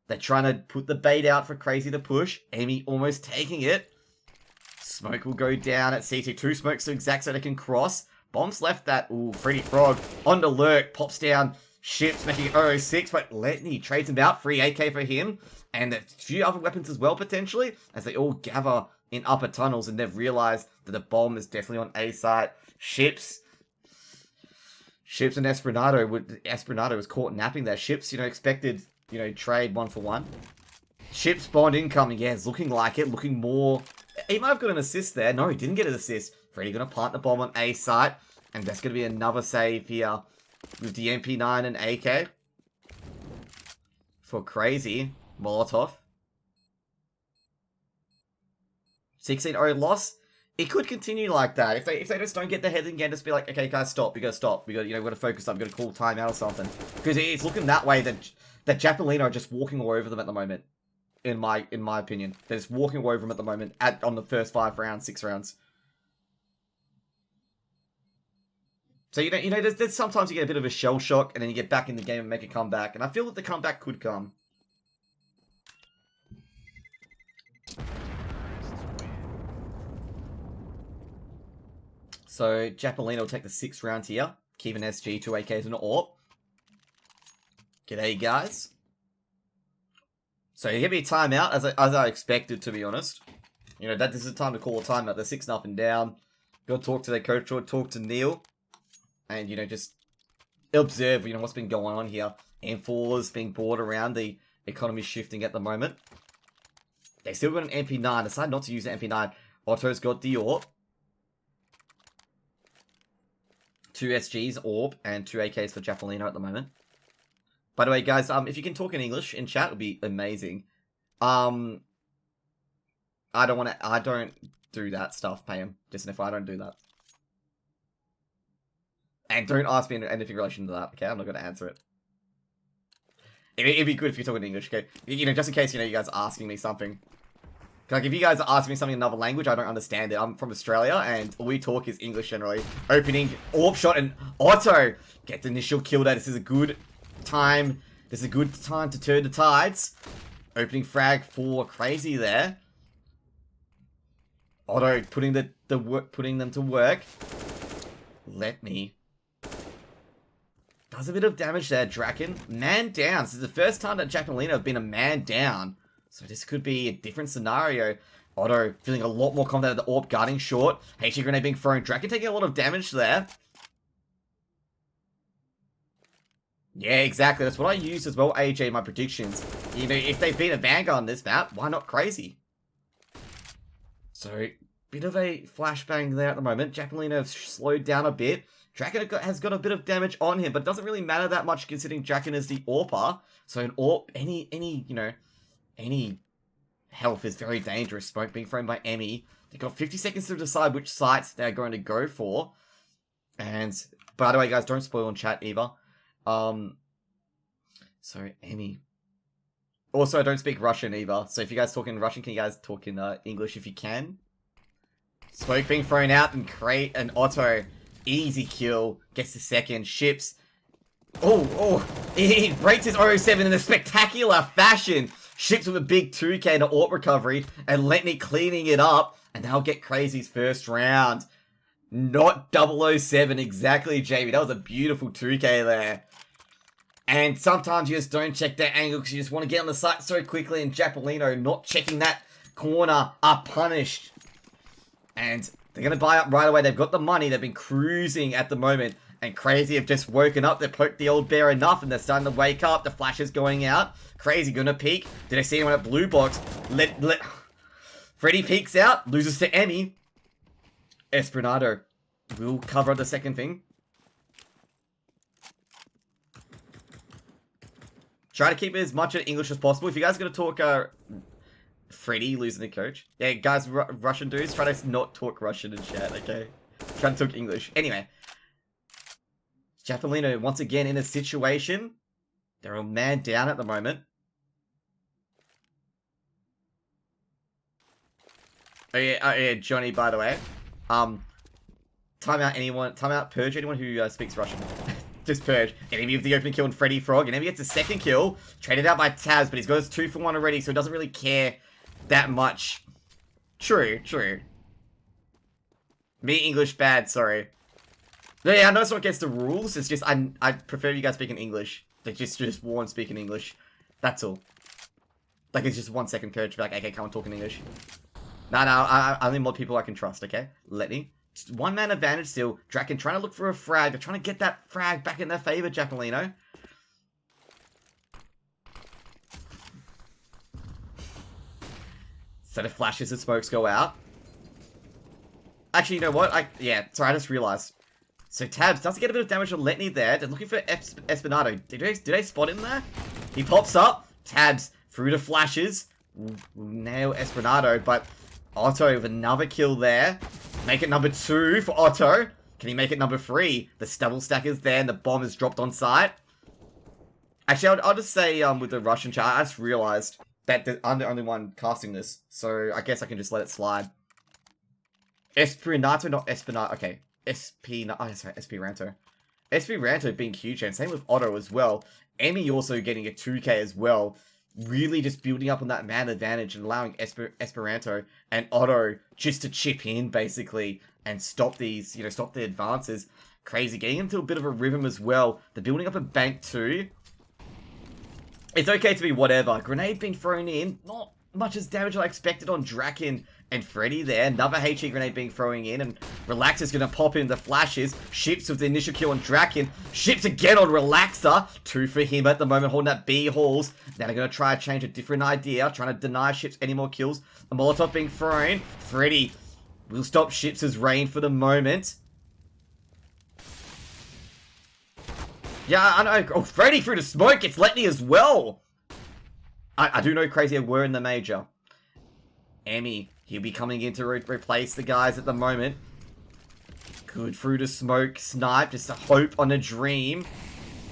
Speaker 1: They're trying to put the bait out for Crazy to push. Amy almost taking it. Smoke will go down at CT. 2 smokes to exact so they can cross. Bombs left that. Ooh, Freddy Frog on the lurk. Pops down Ships, making it 006. But Letney trades him out. Free AK for him. And a few other weapons as well, potentially. As they all gather in upper tunnels. And they've realized that the bomb is definitely on A site. Ships and Esperanto. Esperanto was caught napping there. Ships, expected, trade 1-for-1. Ships bond incoming. Yeah, it's looking like it. Looking more. He might have got an assist there. No, he didn't get an assist. Freddy going to plant the bomb on A site. And that's going to be another save here with the MP9 and AK. For Crazy. Molotov. 16-0 loss. It could continue like that. If they just don't get the head again, just be like, okay, guys, stop. We got to stop. We got to focus up. We got to call timeout or something. Because it's looking that way that Japaleno are just walking all over them at the moment. in my opinion. They're just walking away from him at the moment on the first 5 rounds, 6 rounds. So, there's sometimes you get a bit of a shell shock, and then you get back in the game and make a comeback. And I feel that the comeback could come. So, Japaleno will take the 6th round here. Keep an SG, 2 AKs, and an AWP. G'day, guys. So, you give me a timeout, as I expected, to be honest. This is the time to call a timeout. They're 6-0 down. Go talk to their coach, or talk to Neil. And, just observe, what's been going on here. M4's being brought around. The economy's shifting at the moment. They still got an MP9. Decided not to use the MP9. Otto's got the AWP. 2 SGs, AWP, and 2 AKs for Japaleno at the moment. By the way, guys, if you can talk in English in chat, it would be amazing. I don't do that stuff, Pam. Just if I don't do that. And don't ask me anything in relation to that, okay? I'm not going to answer it. It'd be good if you talk in English, okay? Just in case, you guys are asking me something. Like, if you guys are asking me something in another language, I don't understand it. I'm from Australia, and all we talk is English generally. Opening, AWP shot, and Otto get the initial kill there. This is a good time. This is a good time to turn the tides. Opening frag for CR4ZY there. Otto putting them to work. Let me. Does a bit of damage there, Draken. Man down. This is the first time that Japaleno have been a man down. So this could be a different scenario. Otto feeling a lot more confident at the AWP, guarding short. HE grenade being thrown. Draken taking a lot of damage there. Yeah, exactly. That's what I used as well, AJ, in my predictions. If they've been a Vanguard on this map, why not CR4ZY? So, bit of a flashbang there at the moment. Japaleno slowed down a bit. Draken has got a bit of damage on him, but it doesn't really matter that much considering Draken is the AWPer. So an AWP, any health is very dangerous. Smoke being thrown by Emmy. They've got 50 seconds to decide which sites they're going to go for. And, by the way, guys, don't spoil in chat either. So, Emmy. Also, I don't speak Russian either. So if you guys talk in Russian, can you guys talk in English if you can? Smoke being thrown out and Otto. Easy kill. Gets the second. Ships. He breaks his 007 in a spectacular fashion. Ships with a big 2k and an AWP recovery. And Letney cleaning it up. And they'll get CR4ZY's first round. Not 007 exactly, Jamie. That was a beautiful 2k there. And sometimes you just don't check that angle because you just want to get on the site so quickly. And Japaleno not checking that corner are punished. And they're going to buy up right away. They've got the money. They've been cruising at the moment. And CR4ZY have just woken up. They've poked the old bear enough. And they're starting to wake up. The flash is going out. CR4ZY going to peek. Did I see anyone at blue box? Freddy peeks out. Loses to Emmy. Esperanto will cover the second thing. Try to keep it as much in English as possible. If you guys are going to talk... Freddy losing the coach. Yeah, guys, Russian dudes, try to not talk Russian in chat, okay? Try to talk English. Anyway. Japaleno, once again, in a situation. They're a man down at the moment. Oh yeah, Johnny, by the way. Timeout purge anyone who speaks Russian. Just purge. Enemy with the opening kill and Freddy Frog. Enemy gets a second kill. Traded out by Tabs, but he's got his 2-for-1 already, so he doesn't really care that much. True. Me English bad, sorry. No, yeah, I know it's not against the rules. It's just I prefer you guys speaking English. Like just warn speaking English. That's all. Like it's just 1 second purge. Be like, okay, come on, talk in English. No, I only mod people I can trust. Okay, let me. Just 1-man advantage still. Draken trying to look for a frag. They're trying to get that frag back in their favor, Japaleno. So the flashes and smokes go out. Actually, you know what? I just realized. So Tabs does get a bit of damage on Letney there. They're looking for Esperanto. Did they spot him there? He pops up. Tabs through the flashes. Nail Esperanto, but Otto with another kill there. Make it number 2 for Otto. Can he make it number 3? The stubble stack is there and the bomb is dropped on site. Actually, I'll just say with the Russian chat, I just realized I'm the only one casting this, so I guess I can just let it slide. Esperanto, not Espinato. Okay, Esperanto. Esperanto being huge, and same with Otto as well. Emmy also getting a 2k as well. Really just building up on that man advantage and allowing Esperanto and Otto just to chip in, basically, and stop these, stop the advances. Crazy. Getting into a bit of a rhythm as well. They're building up a bank too. It's okay to be whatever. Grenade being thrown in. Not much as damage I expected on Draken and Freddy there. Another HE grenade being thrown in. And Relaxer's going to pop in the flashes. Ships with the initial kill on Draken. Ships again on Relaxer. 2 for him at the moment, holding that B halls. Now they're going to try to change a different idea. Trying to deny Ships any more kills. A Molotov being thrown. Freddy will stop Ships' reign for the moment. Yeah, I know. Oh, Freddy through the smoke gets Letney as well. I do know Crazy were in the major. Emmy, he'll be coming in to replace the guys at the moment. Good through the smoke. Snipe, just a hope on a dream.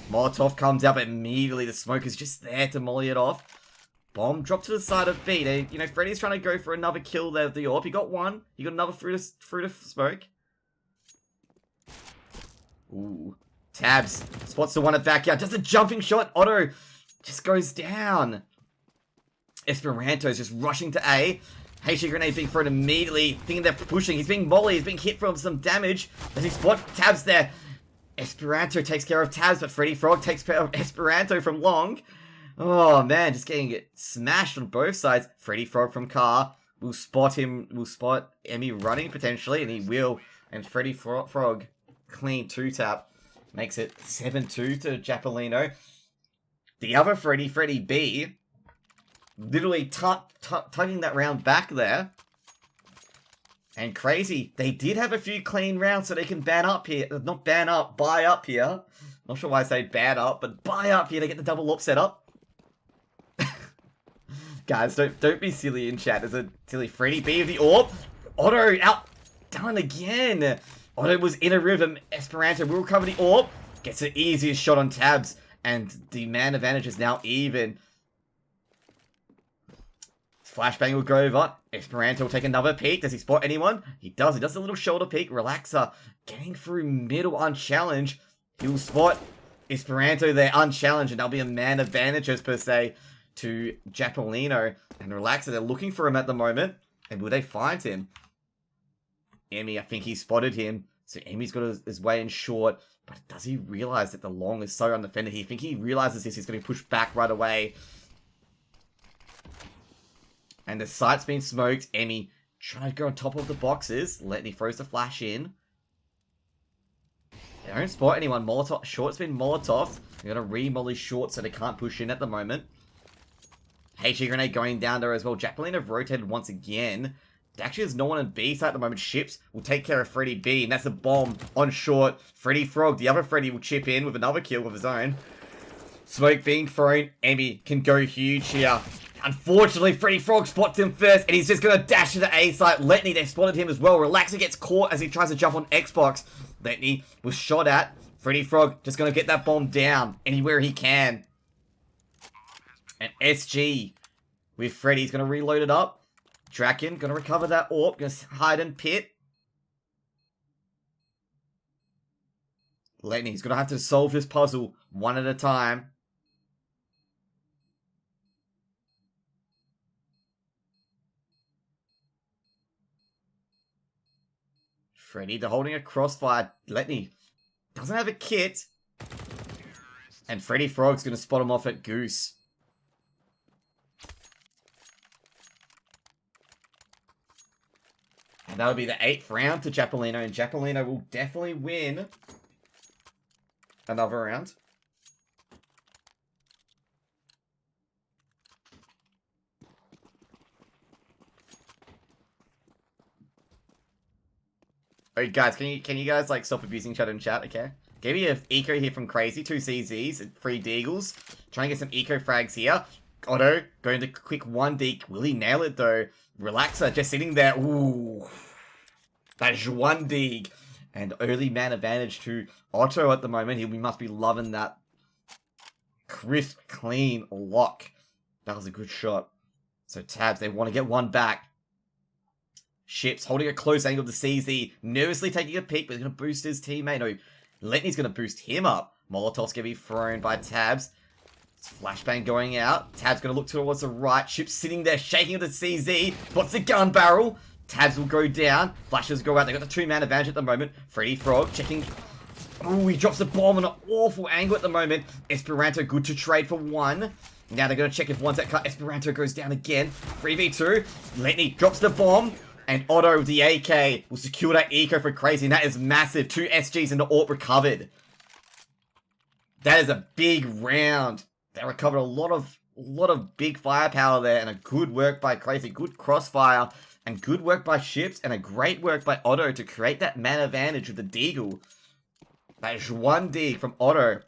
Speaker 1: Molotov comes out, but immediately the smoke is just there to molly it off. Bomb dropped to the side of B. Freddy's trying to go for another kill there with the AWP. He got one. He got another through the smoke. Ooh. Tabs spots the one at backyard. Does a jumping shot. Otto just goes down. Esperanto's just rushing to A. HE grenade being thrown immediately. Thinking they're pushing. He's being mollied. He's being hit from some damage. Does he spot Tabs there? Esperanto takes care of Tabs, but Freddy Frog takes care of Esperanto from long. Oh man, just getting it smashed on both sides. Freddy Frog from car. Will spot him. Will spot Emmy running potentially, and he will. And Freddy Frog clean 2-tap. Makes it 7-2 to Japaleno. The other Freddy B, literally tugging that round back there. And Crazy, they did have a few clean rounds so they can ban up here. Not ban up, buy up here. Not sure why I say ban up, but buy up here to get the double AWP set up. Guys, don't be silly in chat. There's a silly Freddy B of the AWP. Otto outdone again. Otto was in a rhythm. Esperanto will recover the AWP. Gets the easiest shot on Tabs. And the man advantage is now even. Flashbang will go over. Esperanto will take another peek. Does he spot anyone? He does. He does a little shoulder peek. Relaxer getting through middle unchallenged. He will spot Esperanto there unchallenged. And that'll be a man advantages per se to Japaleno. And Relaxer, they're looking for him at the moment. And will they find him? Emmy, I think he spotted him. So Emmy's got his way in short. But does he realize that the long is so undefended? I think he realizes this. He's going to push back right away. And the site's been smoked. Emmy trying to go on top of the boxes. Letney throws the flash in. They don't spot anyone. Molotov. Short's been Molotov. They're going to re-molly short so they can't push in at the moment. HE grenade going down there as well. Japaleno have rotated once again. Actually, there's no one in B side at the moment. Ships will take care of Freddy B, and that's a bomb on short. Freddy Frog, the other Freddy, will chip in with another kill of his own. Smoke being thrown. Emmy can go huge here. Unfortunately, Freddy Frog spots him first, and he's just going to dash to the A site. Letney, they spotted him as well. Relaxer gets caught as he tries to jump on Xbox. Letney was shot at. Freddy Frog just going to get that bomb down anywhere he can. And SG with Freddy's going to reload it up. Draken, gonna recover that AWP, gonna hide in pit. Letney's gonna have to solve this puzzle one at a time. Freddy, they're holding a crossfire. Letney doesn't have a kit. And Freddy Frog's gonna spot him off at Goose. And that'll be the 8th round to Japaleno, and Japaleno will definitely win another round. Alright guys, can you guys like stop abusing chat in chat, okay? Gave me an eco here from Crazy, 2 CZs and 3 Deagles. Trying to get some eco frags here. Otto going to quick 1 Deek. Will he nail it though? Relaxer just sitting there. Ooh. That's 1 Deeg. And early man advantage to Otto at the moment. He must be loving that crisp, clean lock. That was a good shot. So Tabs, they want to get one back. Ships holding a close angle to CZ, nervously taking a peek, but he's going to boost his teammate. No, Letney's going to boost him up. Molotov's going to be thrown by Tabs. It's flashbang going out. Tabs going to look towards the right. Ships sitting there, shaking the CZ. What's the gun barrel? Tabs will go down. Flashes go out. They've got the two-man advantage at the moment. Freddy Frog checking. Oh, he drops a bomb on an awful angle at the moment. Esperanto good to trade for one. Now they're going to check if one's at cut. Esperanto goes down again. 3v2. Letney drops the bomb. And Otto with the AK will secure that eco for Crazy. And that is massive. 2 SGs and the AWP recovered. That is a big round. They recovered a lot of big firepower there. And a good work by Crazy. Good crossfire. And good work by Ships. And a great work by Otto to create that man advantage with the Deagle. That is one dig from Otto.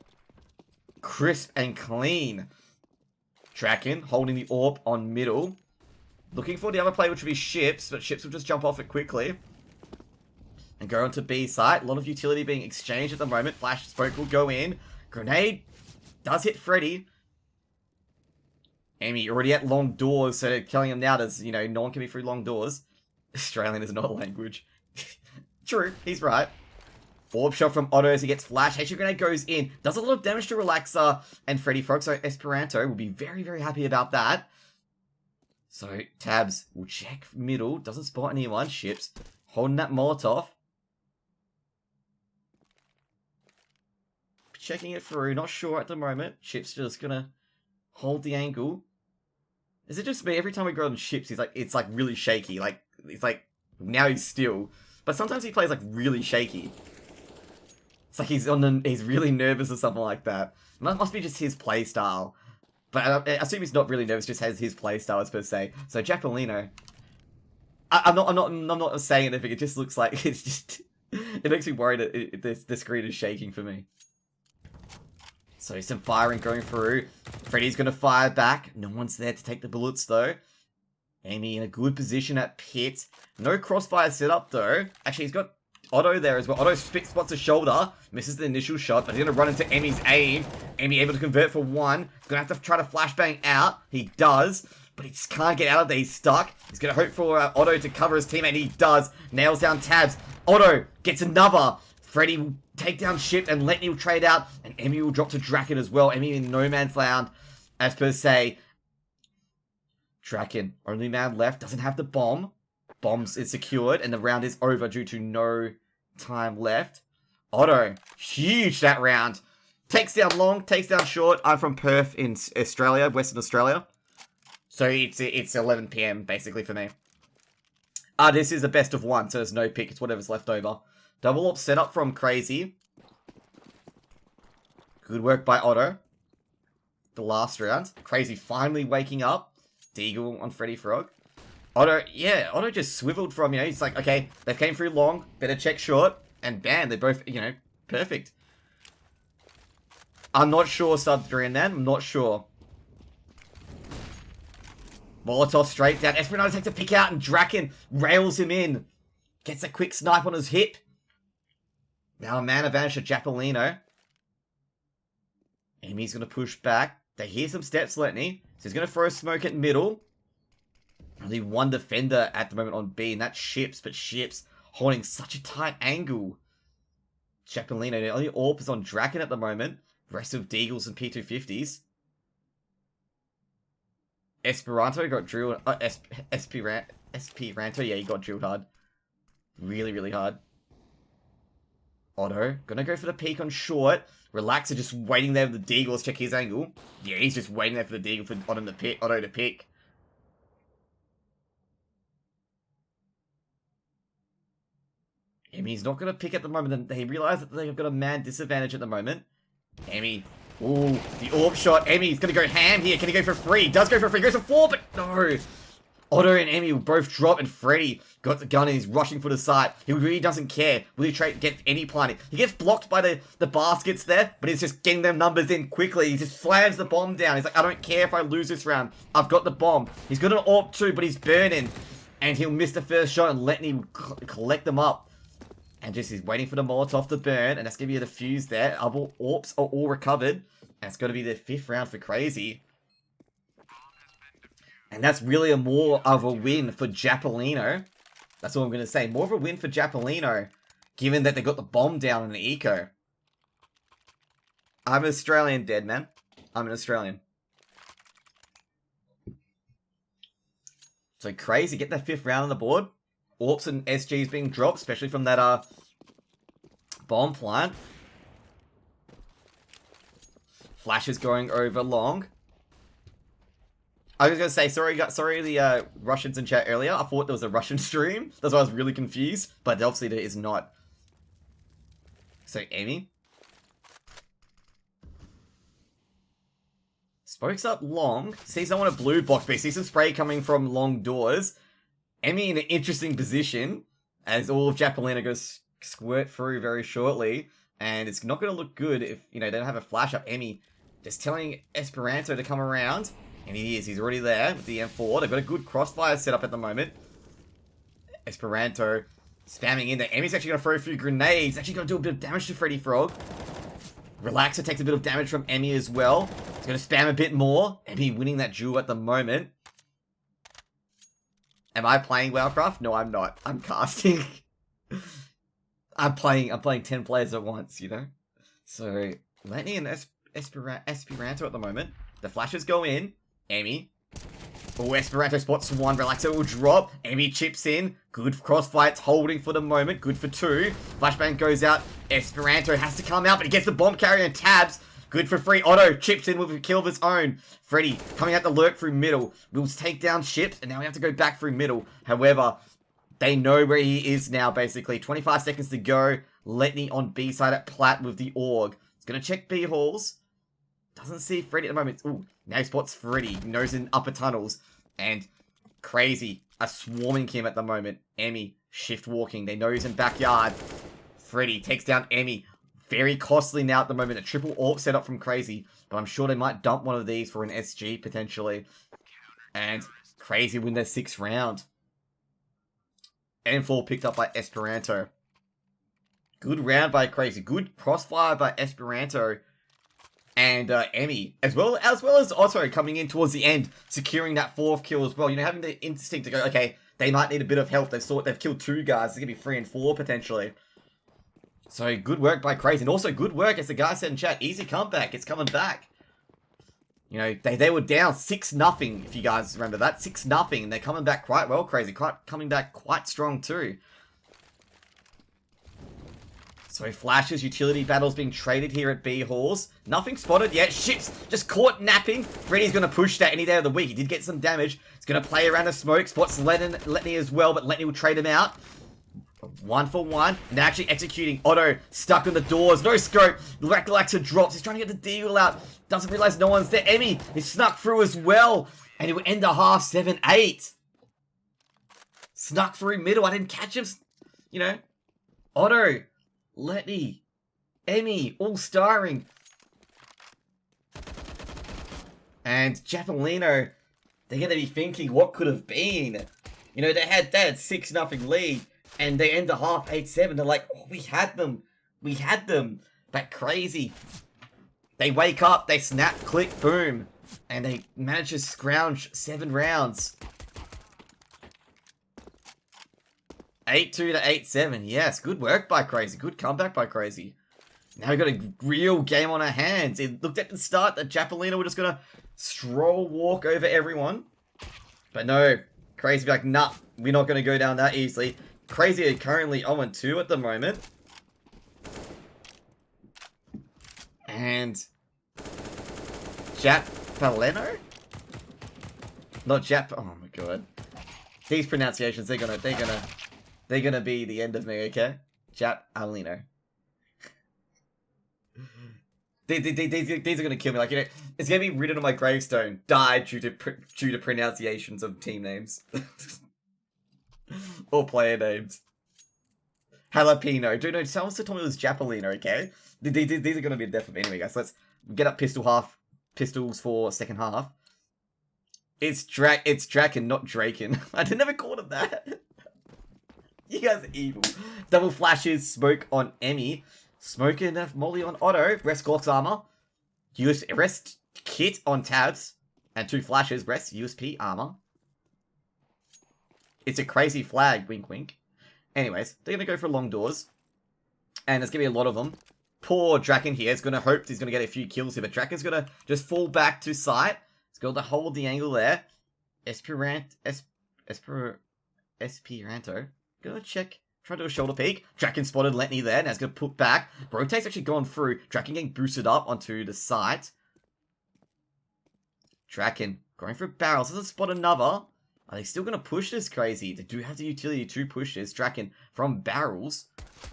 Speaker 1: Crisp and clean. Tracking, holding the AWP on middle. Looking for the other play, which would be Ships, but Ships will just jump off it quickly. And go onto B site. A lot of utility being exchanged at the moment. Flash smoke will go in. Grenade does hit Freddy. Amy already at long doors, so they're killing him now. There's, no one can be through long doors. Australian is not a language. True, he's right. Orb shot from Otto as he gets flash. HG Grenade goes in. Does a lot of damage to Relaxer and Freddy Frog. So Esperanto will be very, very happy about that. So Tabs will check middle. Doesn't spot anyone. Ships holding that Molotov. Checking it through. Not sure at the moment. Ships just gonna hold the angle. Is it just me? Every time we go on Ships, it's like really shaky. It's like now he's still. But sometimes he plays like really shaky. It's like he's really nervous or something like that. Must be just his play style. But I assume he's not really nervous, just has his play style as per se. So Japaleno, I'm not saying anything. It just looks like it's just. It makes me worried that the screen is shaking for me. So some firing going through. Freddy's gonna fire back. No one's there to take the bullets though. Amy in a good position at pit. No crossfire setup though. Actually, he's got Otto there as well. Otto spots a shoulder. Misses the initial shot, but he's going to run into Emmy's aim. Emmy able to convert for one. Going to have to try to flashbang out. He does, but he just can't get out of there. He's stuck. He's going to hope for Otto to cover his teammate, and he does. Nails down Tabs. Otto gets another. Freddy will take down Ship, and Letney will trade out, and Emmy will drop to Draken as well. Emmy in no man's land, as per se. Draken, only man left, doesn't have the bomb. Bombs is secured, and the round is over due to no time left. Otto, huge that round. Takes down long, takes down short. I'm from Perth in Australia, Western Australia. So it's 11 PM basically for me. This is a best of one, so there's no pick. It's whatever's left over. Double up setup from Crazy. Good work by Otto. The last round. Crazy finally waking up. Deagle on Freddy Frog. Otto just swiveled from, he's like, okay, they came through long, better check short, and bam, they're both, perfect. I'm not sure, Subdrian, I'm not sure. Molotov straight down, Esperanto takes a pick out, and Draken rails him in. Gets a quick snipe on his hip. Now a man advantage to Japaleno. Amy's going to push back. They hear some steps, Letney. So he's going to throw smoke at middle. Only one defender at the moment on B, and that's Ships, but Ships holding such a tight angle. Japaleno, the only AWP is on Draken at the moment. Rest of Deagles and P250s. Esperanto got drilled. Esperanto, yeah, he got drilled hard. Really, really hard. Otto, gonna go for the peek on short. Relaxer just waiting there with the Deagle. Let's check his angle. Yeah, he's just waiting there for the Deagle for Otto to pick. Emmy's not going to pick at the moment. They realize that they've got a man disadvantage at the moment. Emmy. Ooh, the AWP shot. Emmy's going to go ham here. Can he go for free? Does go for free. Goes for four, but no. Otto and Emmy will both drop, and Freddy got the gun and he's rushing for the site. He really doesn't care. Will he get any planting? He gets blocked by the baskets there, but he's just getting them numbers in quickly. He just slams the bomb down. He's like, I don't care if I lose this round. I've got the bomb. He's got an AWP too, but he's burning. And he'll miss the first shot and let him collect them up. And just he's waiting for the Molotov to burn, and that's going to be the fuse there. Other AWPs are all recovered. And it's going to be the 5th round for Crazy. And that's really more of a win for Japaleno. That's all I'm going to say. More of a win for Japaleno, given that they got the bomb down in the eco. I'm an Australian, dead man. I'm an Australian. So crazy, get that 5th round on the board. Orps and SGs being dropped, especially from that bomb plant. Flashes going over long. I was going to say, sorry the Russians in chat earlier. I thought there was a Russian stream. That's why I was really confused. But obviously there is not. So, Amy. Spokes up long. Sees someone a blue box, but sees some spray coming from long doors. Emmy in an interesting position. As all of Japaleno goes squirt through very shortly. And it's not going to look good if, they don't have a flash up. Emmy just telling Esperanto to come around. And he is. He's already there with the M4. They've got a good crossfire set up at the moment. Esperanto spamming in there. Emmy's actually going to throw a few grenades. Actually going to do a bit of damage to Freddy Frog. Relaxer takes a bit of damage from Emmy as well. He's going to spam a bit more. Emmy winning that duel at the moment. Am I playing WoWcraft? No, I'm not. I'm casting. I'm playing 10 players at once, So, Lenny and Esperanto at the moment. The flashes go in. Emmy. Oh, Esperanto spots 1. Relaxer will drop. Emmy chips in. Good crossfights holding for the moment. Good for 2. Flashbang goes out. Esperanto has to come out, but he gets the bomb carrier and tabs. Good for 3. Otto chips in with a kill of his own. Freddy coming out to lurk through middle. Will take down ships, and now we have to go back through middle. However, they know where he is now, basically. 25 seconds to go. Letney on B side at Platt with the AUG. He's going to check B halls. Doesn't see Freddy at the moment. Ooh, now he spots Freddy. Knows in upper tunnels. And crazy. A swarming him at the moment. Emmy, shift walking. They know he's in backyard. Freddy takes down Emmy. Very costly now at the moment. A triple AWP set up from Crazy. But I'm sure they might dump one of these for an SG, potentially. And Crazy win their 6th round. M4 picked up by Esperanto. Good round by Crazy. Good crossfire by Esperanto. And Emmy, as well as Otto coming in towards the end, securing that 4th kill as well. Having the instinct to go, okay, they might need a bit of help. They've killed 2 guys. It's going to be 3 and 4 potentially. So good work by Crazy. And also good work, as the guy said in chat, easy comeback. It's coming back. They were down 6-0, if you guys remember that. 6-0. And they're coming back quite well, Crazy. Coming back quite strong too. So flashes, utility battles being traded here at B halls. Nothing spotted yet. Ships just caught napping. Freddy's going to push that any day of the week. He did get some damage. He's going to play around the smoke. Spots Letney as well, but Letney will trade him out. 1 for 1. And they're actually executing. Otto stuck on the doors. No scope. Relaxer drops. He's trying to get the deagle out. Doesn't realize no one's there. Emmy is snuck through as well. And he will end the half 7-8. Snuck through middle. I didn't catch him. Otto. Letney, Emmy, all starring. And Japaleno, they're going to be thinking what could have been. They had 6-0 lead, and they end the half 8-7. They're like, oh, we had them. But Crazy. They wake up, they snap, click, boom. And they manage to scrounge 7 rounds. 8-2 to 8-7. Yes, good work by Crazy. Good comeback by Crazy. Now we've got a real game on our hands. It looked at the start that Japaleno were just going to stroll walk over everyone. But no, Crazy be like, nah, we're not going to go down that easily. Crazy are currently 0-2 at the moment. And Japaleno? Not Jap. Oh my god. These pronunciations, they're gonna be the end of me, okay? Japaleno. These are gonna kill me. It's gonna be written on my gravestone. Died due to pronunciations of team names. Or player names. Jalapeno. Dude, no, someone still told me it was Japaleno, okay? These are gonna be a death of me. Anyway, guys, let's get up pistols for second half. It's Draken, not Draken. I never called him that. You guys are evil. Double flashes, smoke on Emmy. Smoke enough molly on Otto. Rest Glock's armor. Rest kit on tabs. And 2 flashes, rest USP armor. It's a crazy flag, wink wink. Anyways, they're going to go for long doors. And there's going to be a lot of them. Poor Draken here is going to hope he's going to get a few kills here. But Draken's going to just fall back to sight. He's got to hold the angle there. Esperanto. Gonna check. Try to do a shoulder peek. Draken spotted Letney there. Now he's going to put back. Rotate's actually gone through. Draken getting boosted up onto the site. Draken going for barrels. Doesn't spot another. Are they still going to push this crazy? They do have the utility to push this. Draken from barrels.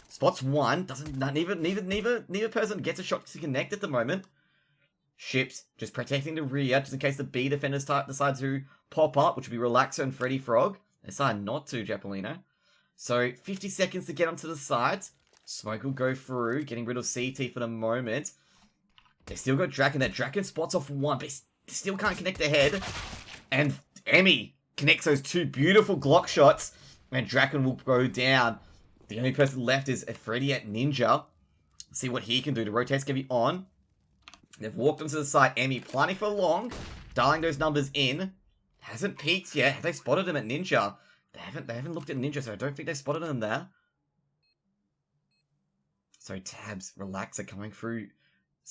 Speaker 1: Spots one. Neither person gets a shot to connect at the moment. Ships just protecting the rear just in case the B defenders decide to pop up, which would be Relaxer and Freddy Frog. They decide not to, Japaleno. So 50 seconds to get onto the site. Smoke will go through, getting rid of CT for the moment. They still got Draken there. Draken spots off one, but they still can't connect their head. And Emmy connects those two beautiful Glock shots, and Draken will go down. The only person left is a Freddy at Ninja. See what he can do. The rotate's going to be on. They've walked onto the side. Emmy planning for long. Dialing those numbers in. Hasn't peeked yet. Have they spotted him at Ninja? They haven't looked at Ninja, so I don't think they spotted him there. So Tabs, Relaxer coming through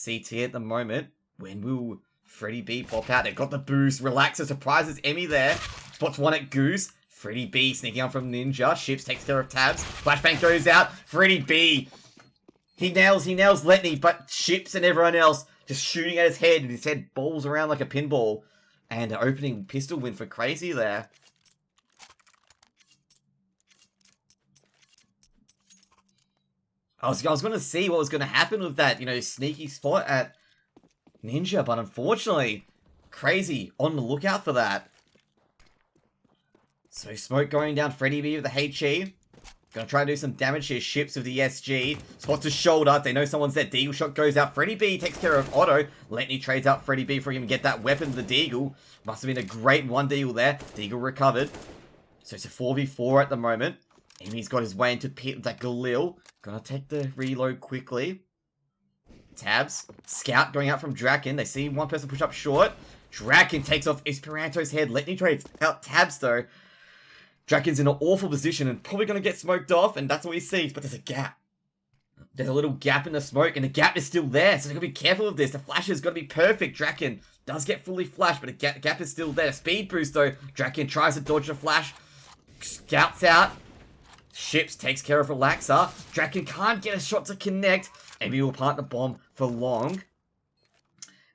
Speaker 1: CT at the moment. When will Freddy B pop out? They've got the boost. Relaxer surprises Emmy there. Spots one at Goose. Freddy B sneaking out from Ninja. Ships takes care of Tabs. Flashbang goes out. Freddy B. He nails Letney, but Ships and everyone else just shooting at his head, and his head bowls around like a pinball. And an opening pistol win for Crazy there. I was going to see what was going to happen with that, sneaky spot at Ninja, but unfortunately, Crazy on the lookout for that. So Smoke going down Freddy B with the HE. Gonna try to do some damage here. Ships with the SG. Spots his shoulder. They know someone's there. Deagle shot goes out. Freddy B takes care of Otto. Letney trades out Freddy B for him to get that weapon to the Deagle. Must have been a great one Deagle there. Deagle recovered. So it's a 4v4 at the moment. Emmy's got his way into pit with that Galil. Gonna take the reload quickly. Tabs. Scout going out from Draken. They see one person push up short. Draken takes off Esperanto's head. Letney trades out Tabs though. Draken's in an awful position and probably going to get smoked off, and that's what he sees, but there's a gap. There's a little gap in the smoke, and the gap is still there, so they've got to be careful of this. The flash has got to be perfect. Draken does get fully flashed, but the gap is still there. Speed boost, though. Draken tries to dodge the flash. Scouts out. Ships takes care of Relaxer. Draken can't get a shot to connect. Maybe will plant the bomb for long.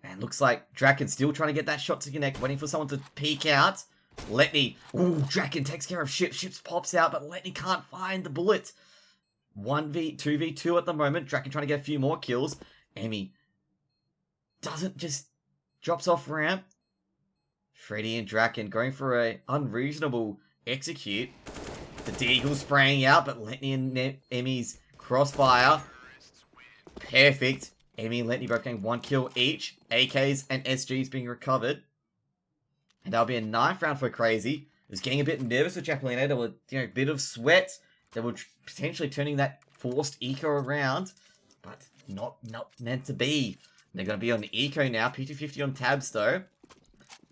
Speaker 1: And looks like Draken's still trying to get that shot to connect, waiting for someone to peek out. Letney. Ooh, Draken takes care of Ships. Ships pops out, but Letney can't find the bullet. 2v2 at the moment. Draken trying to get a few more kills. Emmy doesn't just drops off ramp. Freddy and Draken going for a unreasonable execute. The Deagle spraying out, but Letney and Emmy's crossfire. Perfect. Emmy and Letney both getting 1 kill each. AKs and SGs being recovered. And that'll be a 9th round for Crazy. He was getting a bit nervous with Japaleno. There were, a bit of sweat. They were potentially turning that forced eco around. But not meant to be. They're going to be on the eco now. P250 on Tabs, though.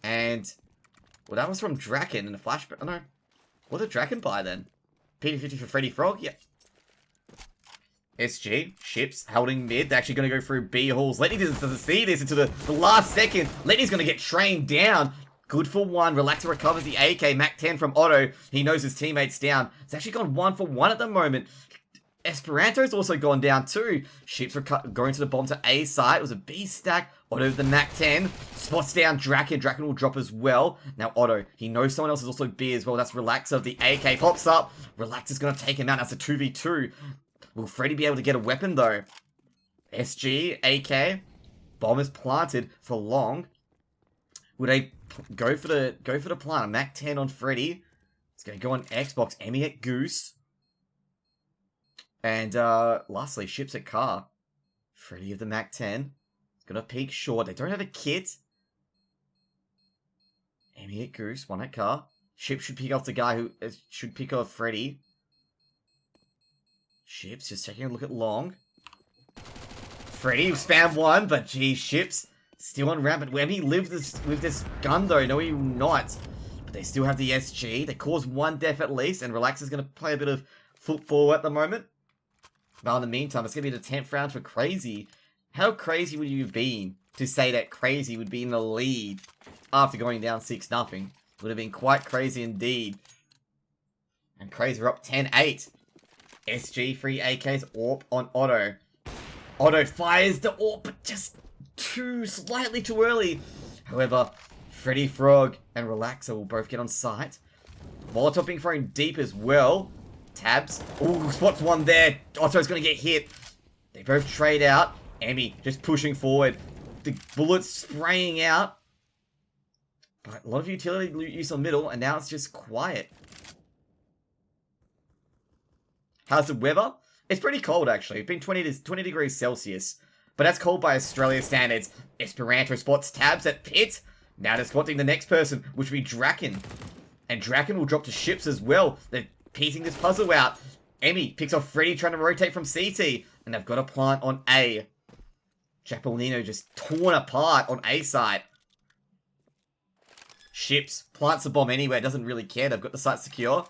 Speaker 1: And, well, that was from Draken and a flashback. Oh, no. What did Draken buy, then? P250 for Freddy Frog? Yep. SG, Ships, holding mid. They're actually going to go through B halls. Letney doesn't see this until the last second. Letney's going to get trained down. Good for one. Relaxer recovers the AK. Mac 10 from Otto. He knows his teammate's down. It's actually gone 1 for 1 at the moment. Esperanto's also gone down too. Ships going to the bomb to A side. It was a B stack. Otto with the Mac 10. Spots down Draken. Draken will drop as well. Now Otto. He knows someone else is also B as well. That's Relaxer. The AK pops up. Relaxer's going to take him out. That's a 2v2. Will Freddy be able to get a weapon though? SG. AK. Bomb is planted for long. Would they go for the plant? Mac 10 on Freddy. It's going to go on Xbox. Emmy at Goose. And lastly, Ships at Car. Freddy of the Mac 10. It's going to peek short. They don't have a kit. Emmy at Goose. 1 at Car. Ships should pick off the guy who should pick off Freddy. Ships just taking a look at Long. Freddy spam 1, but geez, Ships still on ramp. Emmy live with this gun though. No, he will not. But They still have the SG. They cause 1 death at least, and Relax is going to play a bit of football at the moment. But in the meantime, it's going to be the 10th round for CR4ZY. How crazy would you have been to say that CR4ZY would be in the lead after going down 6-0? Would have been quite crazy indeed. And CR4ZY are up 10-8. SG, 3 AKs, AWP on Otto. Otto fires the AWP, but just slightly too early. However, Freddy Frog and Relaxer will both get on site. Molotov being thrown deep as well. Tabs. Ooh, spots one there. Otto's going to get hit. They both trade out. Emmy just pushing forward. The bullets spraying out. But a lot of utility use on middle, and now it's just quiet. How's the weather? It's pretty cold, actually. It's been 20 degrees Celsius. But that's cold by Australia standards. Esperanto spots Tabs at pit. Now they're spotting the next person, which will be Draken. And Draken will drop to ships as well. They're piecing this puzzle out. Emmy picks off Freddy trying to rotate from CT. And they've got a plant on A. Japaleno just torn apart on A side. Ships plants a bomb anywhere. Doesn't really care. They've got the site secure.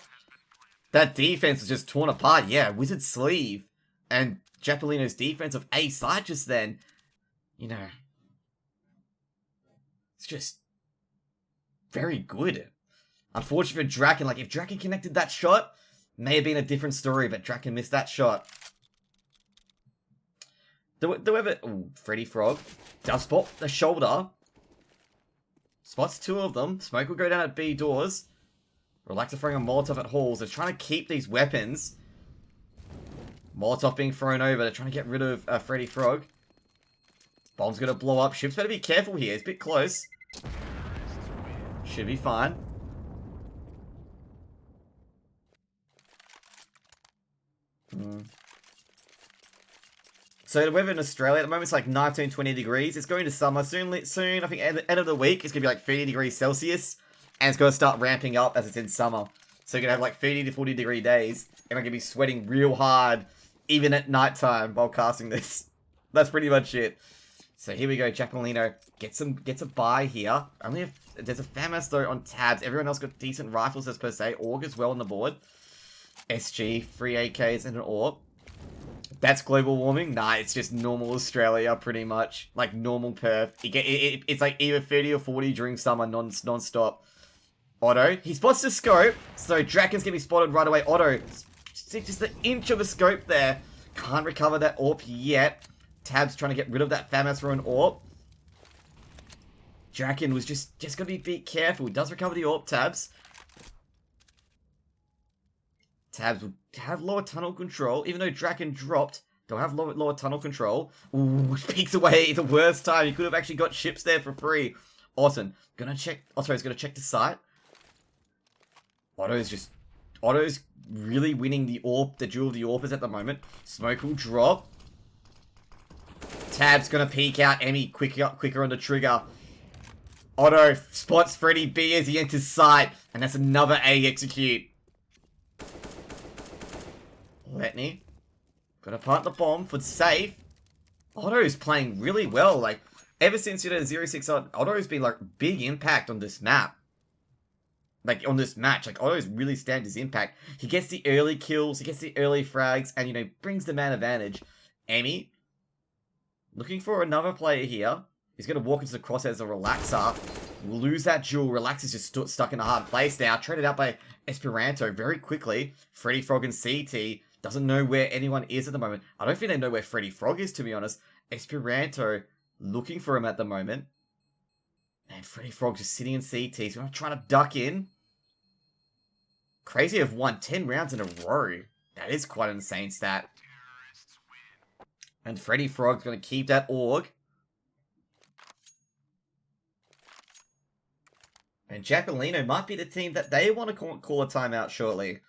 Speaker 1: That defense was just torn apart. Yeah, Wizard Sleeve. And Japaleno's defense of A side just then. You know. It's just very good. Unfortunately for Draken, like if Draken connected that shot, may have been a different story, but Draken missed that shot. Ooh, Freddy Frog does spot the shoulder. Spots 2 of them. Smoke will go down at B doors. Relaxer throwing a Molotov at halls. They're trying to keep these weapons. Molotov being thrown over. They're trying to get rid of Freddy Frog. Bomb's going to blow up. Ships better be careful here. It's a bit close. Should be fine. So the weather in Australia at the moment is like 19, 20 degrees. It's going to summer soon. I think at the end of the week, it's going to be like 30 degrees Celsius. And it's going to start ramping up as it's in summer. So you're going to have like 30 to 40 degree days. And I'm going to be sweating real hard, even at nighttime while casting this. That's pretty much it. So here we go. Japaleno gets a buy here. There's a FAMAS though on Tabs. Everyone else got decent rifles as per se. AUG as well on the board. SG, 3 AKs and an AWP. That's global warming? Nah, it's just normal Australia, pretty much. Like, normal Perth. It's like either 30 or 40 during summer, non-stop. Otto, he spots the scope, so Draken's gonna be spotted right away. Otto, just an inch of a scope there. Can't recover that AWP yet. Tab's trying to get rid of that FAMAS for an AWP. Draken was just gonna be careful. He does recover the AWP, Tabs. Tabs will have lower tunnel control. Even though Draken dropped, they'll have lower tunnel control. Ooh, peeks away the worst time. He could have actually got ships there for free. Awesome. Otto's gonna check the site. Otto's really winning the AWP, the duel of the AWPers at the moment. Smoke will drop. Tab's gonna peek out. Emmy quicker on the trigger. Otto spots Freddy B as he enters site. And that's another A execute. Letney. Gonna plant the bomb for safe. Otto's playing really well. Like, ever since, 0-6 on, Otto's been, like, big impact on this map. Like, on this match. Like, Otto's really stand his impact. He gets the early kills, he gets the early frags, and, brings the man advantage. Emmy. Looking for another player here. He's gonna walk into the crosshairs as a Relaxer. We'll lose that duel. Relaxer's just stuck in a hard place now. Traded out by Esperanto very quickly. Freddy Frog and CT. Doesn't know where anyone is at the moment. I don't think they know where Freddy Frog is, to be honest. Esperanto looking for him at the moment. And Freddy Frog just sitting in CT. So I'm trying to duck in. CR4ZY have won 10 rounds in a row. That is quite an insane stat. And Freddy Frog's going to keep that AUG. And Japaleno might be the team that they want to call a timeout shortly.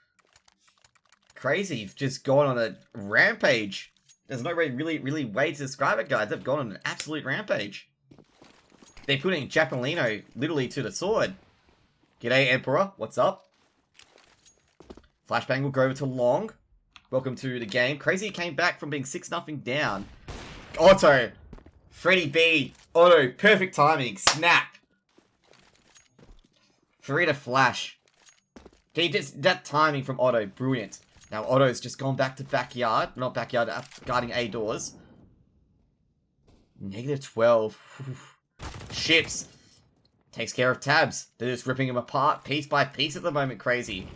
Speaker 1: CR4ZY just gone on a rampage. There's no really way to describe it, guys. They've gone on an absolute rampage. They're putting Japaleno literally to the sword. G'day, Emperor. What's up? Flashbang will go over to Long. Welcome to the game. CR4ZY came back from being 6-0 down. Otto. Freddy B. Otto. Perfect timing. Snap. Free to flash. Okay, just that timing from Otto, brilliant. Now Otto's just gone back to backyard, not backyard, guarding A doors. -12. Ships. Takes care of tabs. They're just ripping him apart piece by piece at the moment, crazy.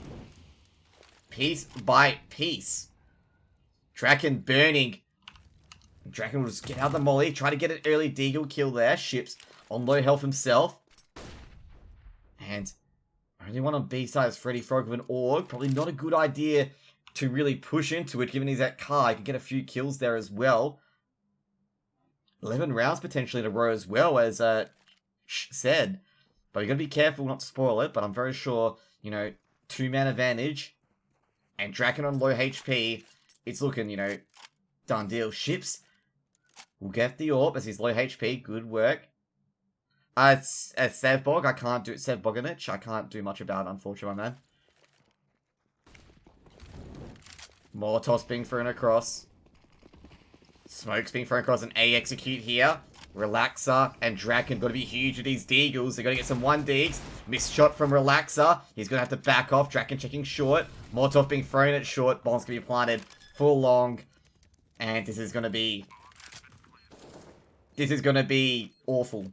Speaker 1: Piece by piece. Draken burning. Draken will just get out the molly, try to get an early deagle kill there. Ships on low health himself. And only one on B side is Freddy Frog with an org. Probably not a good idea to really push into it, given he's at car. He can get a few kills there as well. 11 rounds potentially in a row as well, as said. But you gotta be careful not to spoil it, but I'm very sure, you know, 2-man advantage. And Draken on low HP, it's looking, you know, done deal. Ships will get the orb as he's low HP. Good work. It's Sevbog, I can't do it. Sevboganich, I can't do much about it, unfortunately, my man. Molotov's being thrown across. Smoke's being thrown across, an A execute here. Relaxer and Draken got to be huge with these deagles. They got to get some 1-digs. Missed shot from Relaxer. He's going to have to back off. Draken checking short. Molotov being thrown at short. Bomb's going to be planted full long. And this is going to be awful.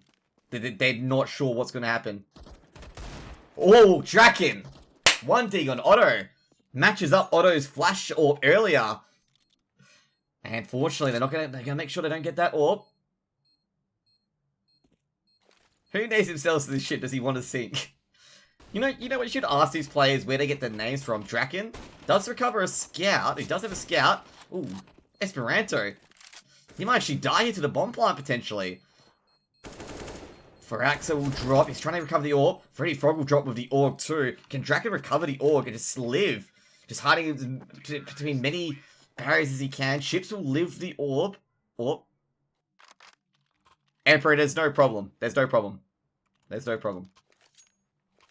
Speaker 1: They're not sure what's going to happen. Oh, Draken! 1-dig on Otto. Matches up Otto's flash orb earlier. And fortunately, they're gonna make sure they don't get that orb. Who names themselves to this shit does he want to sink? You know what, you should ask these players where they get their names from. Draken does recover a scout. He does have a scout. Ooh, Esperanto. He might actually die here to the bomb plant, potentially. Faraxa will drop. He's trying to recover the orb. Freddy Frog will drop with the orb too. Can Draken recover the orb and just live? Just hiding between many barriers as he can. Ships will live the orb. Emperor, there's no problem. There's no problem. There's no problem.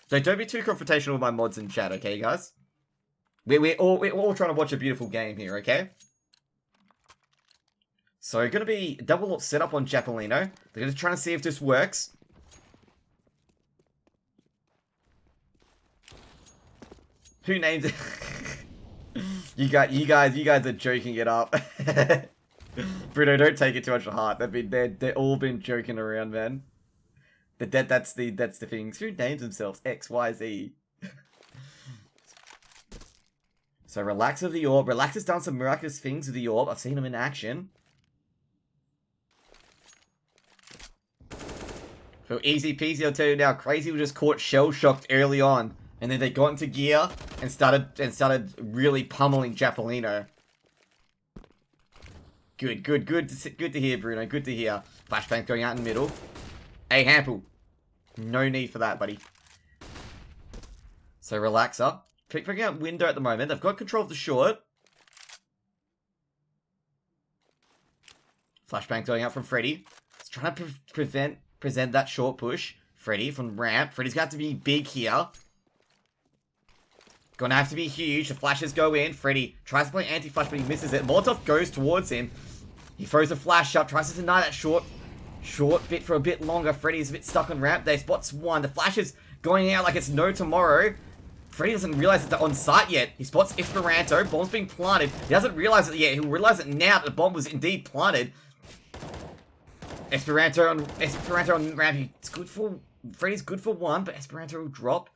Speaker 1: So don't be too confrontational with my mods in chat, okay, guys? We're all trying to watch a beautiful game here, okay? So gonna be double setup on Japaleno. They're gonna try to see if this works. Who named it? You guys are joking it up. Bruno, don't take it too much to heart. They've all been joking around, man. That's the things. Who names themselves X, Y, Z? So Relax of the orb. Relax has done some miraculous things with the orb. I've seen him in action. So easy peasy, I'll tell you now. Crazy was just caught shell shocked early on, and then they got into gear and started really pummeling Japaleno. Good to hear, Bruno. Good to hear. Flashbang going out in the middle. Hey, Hample. No need for that, buddy. So Relaxer. Picking out window at the moment. They've got control of the short. Flashbang going out from Freddy. He's trying to present that short push. Freddy from ramp. Freddy's got to be big here. Gonna have to be huge. The flashes go in. Freddy tries to play anti-flash, but he misses it. Molotov goes towards him. He throws a flash up. Tries to deny that short bit for a bit longer. Freddy's a bit stuck on ramp there. Spots one. The flash is going out like it's no tomorrow. Freddy doesn't realize that they're on site yet. He spots Esperanto. Bomb's being planted. He doesn't realize it yet. He'll realize it now that the bomb was indeed planted. Esperanto on ramp. It's good for... Freddy's good for one, but Esperanto will drop.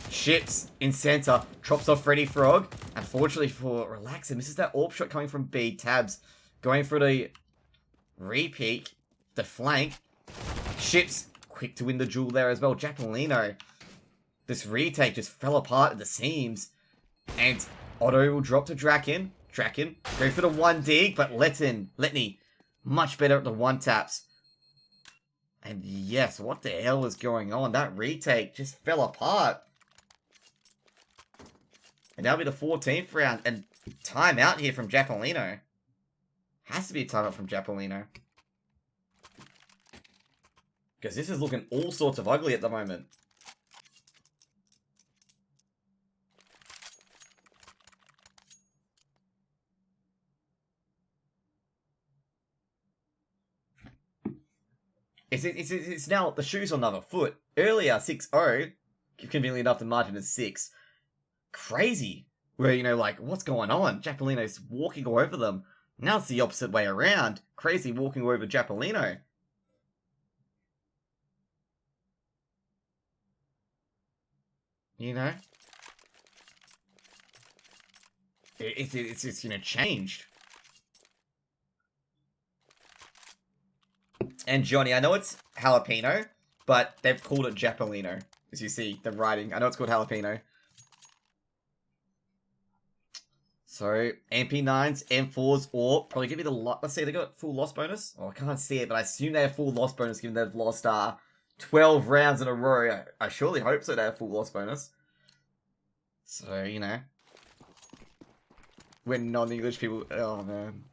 Speaker 1: Ships in center. Chops off Freddy Frog. Unfortunately for Relaxer, misses that orb shot coming from B. Tabs going for the re-peek. The flank. Ships quick to win the duel there as well. Japaleno. This retake just fell apart at the seams. And Otto will drop to Draken. Draken go for the 1-dig, but Letney much better at the 1-taps. And yes, what the hell is going on? That retake just fell apart. And that'll be the 14th round. And timeout here from Japaleno. Has to be a timeout from Japaleno. Because this is looking all sorts of ugly at the moment. It's now the shoes on another foot. Earlier, 6-0, conveniently enough, the margin is 6. Crazy. Where, you know, like, what's going on? Japaleno's walking all over them. Now it's the opposite way around. Crazy walking all over Japaleno. You know? It's you know, changed. And Johnny, I know it's jalapeno, but they've called it Japaleno. As you see, the writing. I know it's called jalapeno. So, MP9s, M4s, or probably give me the lot. Let's see, they got full loss bonus. Oh, I can't see it, but I assume they have full loss bonus given they've lost 12 rounds in a row. I surely hope so they have full loss bonus. So, you know. When non-English people... Oh, man.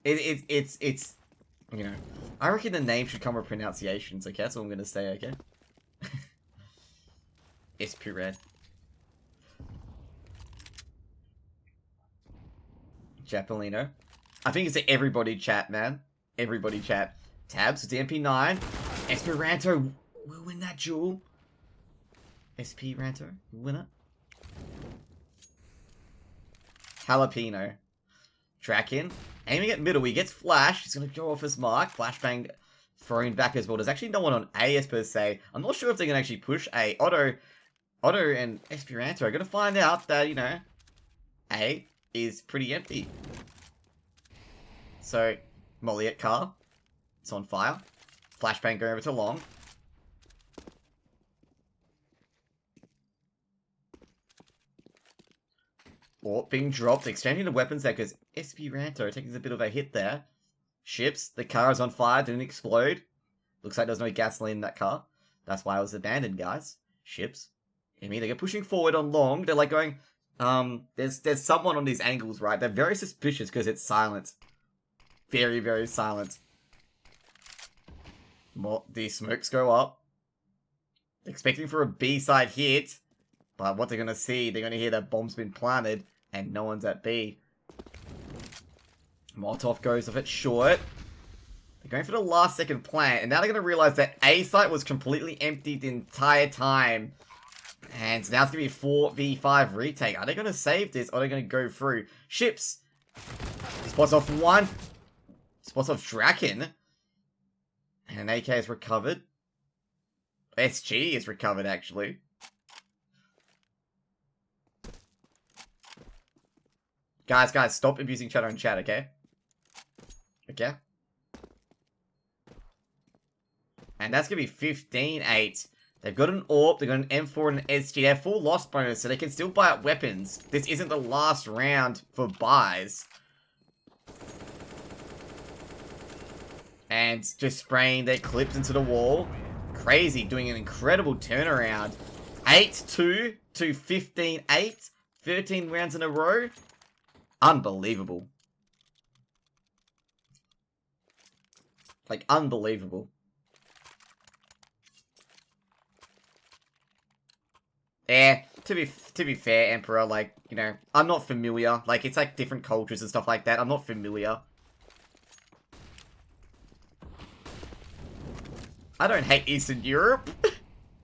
Speaker 1: It's... You know. I reckon the name should come with pronunciations, okay? That's what I'm going to say, okay? SP Red. Japaleno. I think it's an everybody chat, man. Everybody chat. Tabs with the MP9. Esperanto will win that duel. Esperanto will win it. Jalapeno. Draken. Aiming at middle. He gets flash. He's going to go off his mark. Flashbang thrown back as well. There's actually no one on AS per se. I'm not sure if they can actually push A. Otto and Esperanto are going to find out that, you know, A is pretty empty. So, Molly at car. It's on fire. Flashbang going over to long. Or being dropped, exchanging the weapons there because Esperanto taking a bit of a hit there. Ships, the car is on fire, didn't explode. Looks like there's no gasoline in that car. That's why it was abandoned, guys. Ships. I mean, they're pushing forward on long. They're like going, there's someone on these angles, right? They're very suspicious because it's silent. Very, very silent. More, the smokes go up. Expecting for a B-side hit. But what they're going to see, they're going to hear that bomb's been planted. And no one's at B. Molotov goes off it short. They're going for the last second plant. And now they're going to realize that A site was completely empty the entire time. And now it's going to be a 4v5 retake. Are they going to save this or are they going to go through? Ships. Spots off one. Spots off Draken. And an AK is recovered. SG is recovered, actually. Guys, stop abusing chat on chat, okay? Okay? And that's going to be 15-8. They've got an AWP, they've got an M4 and an SG. They have full loss bonus, so they can still buy up weapons. This isn't the last round for buys. And just spraying their clips into the wall. Crazy, doing an incredible turnaround. 8-2 to 15-8. 13 rounds in a row. Unbelievable. Like, unbelievable. Yeah, to be fair, Emperor, like, you know, I'm not familiar. Like, it's like different cultures and stuff like that. I'm not familiar. I don't hate Eastern Europe.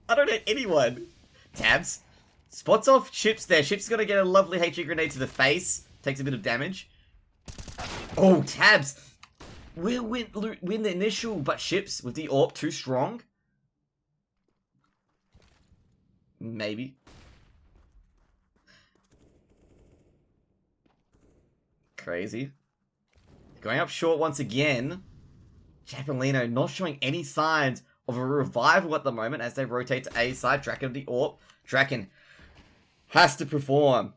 Speaker 1: I don't hate anyone. Tabs. Spots off Chips there. Chips is going to get a lovely HE grenade to the face. Takes a bit of damage. Oh, Tabs. We'll win the initial, but Chips with the AWP too strong. Maybe. Crazy. Going up short once again. Japaleno not showing any signs of a revival at the moment as they rotate to A side. Draken the AWP. Draken has to perform.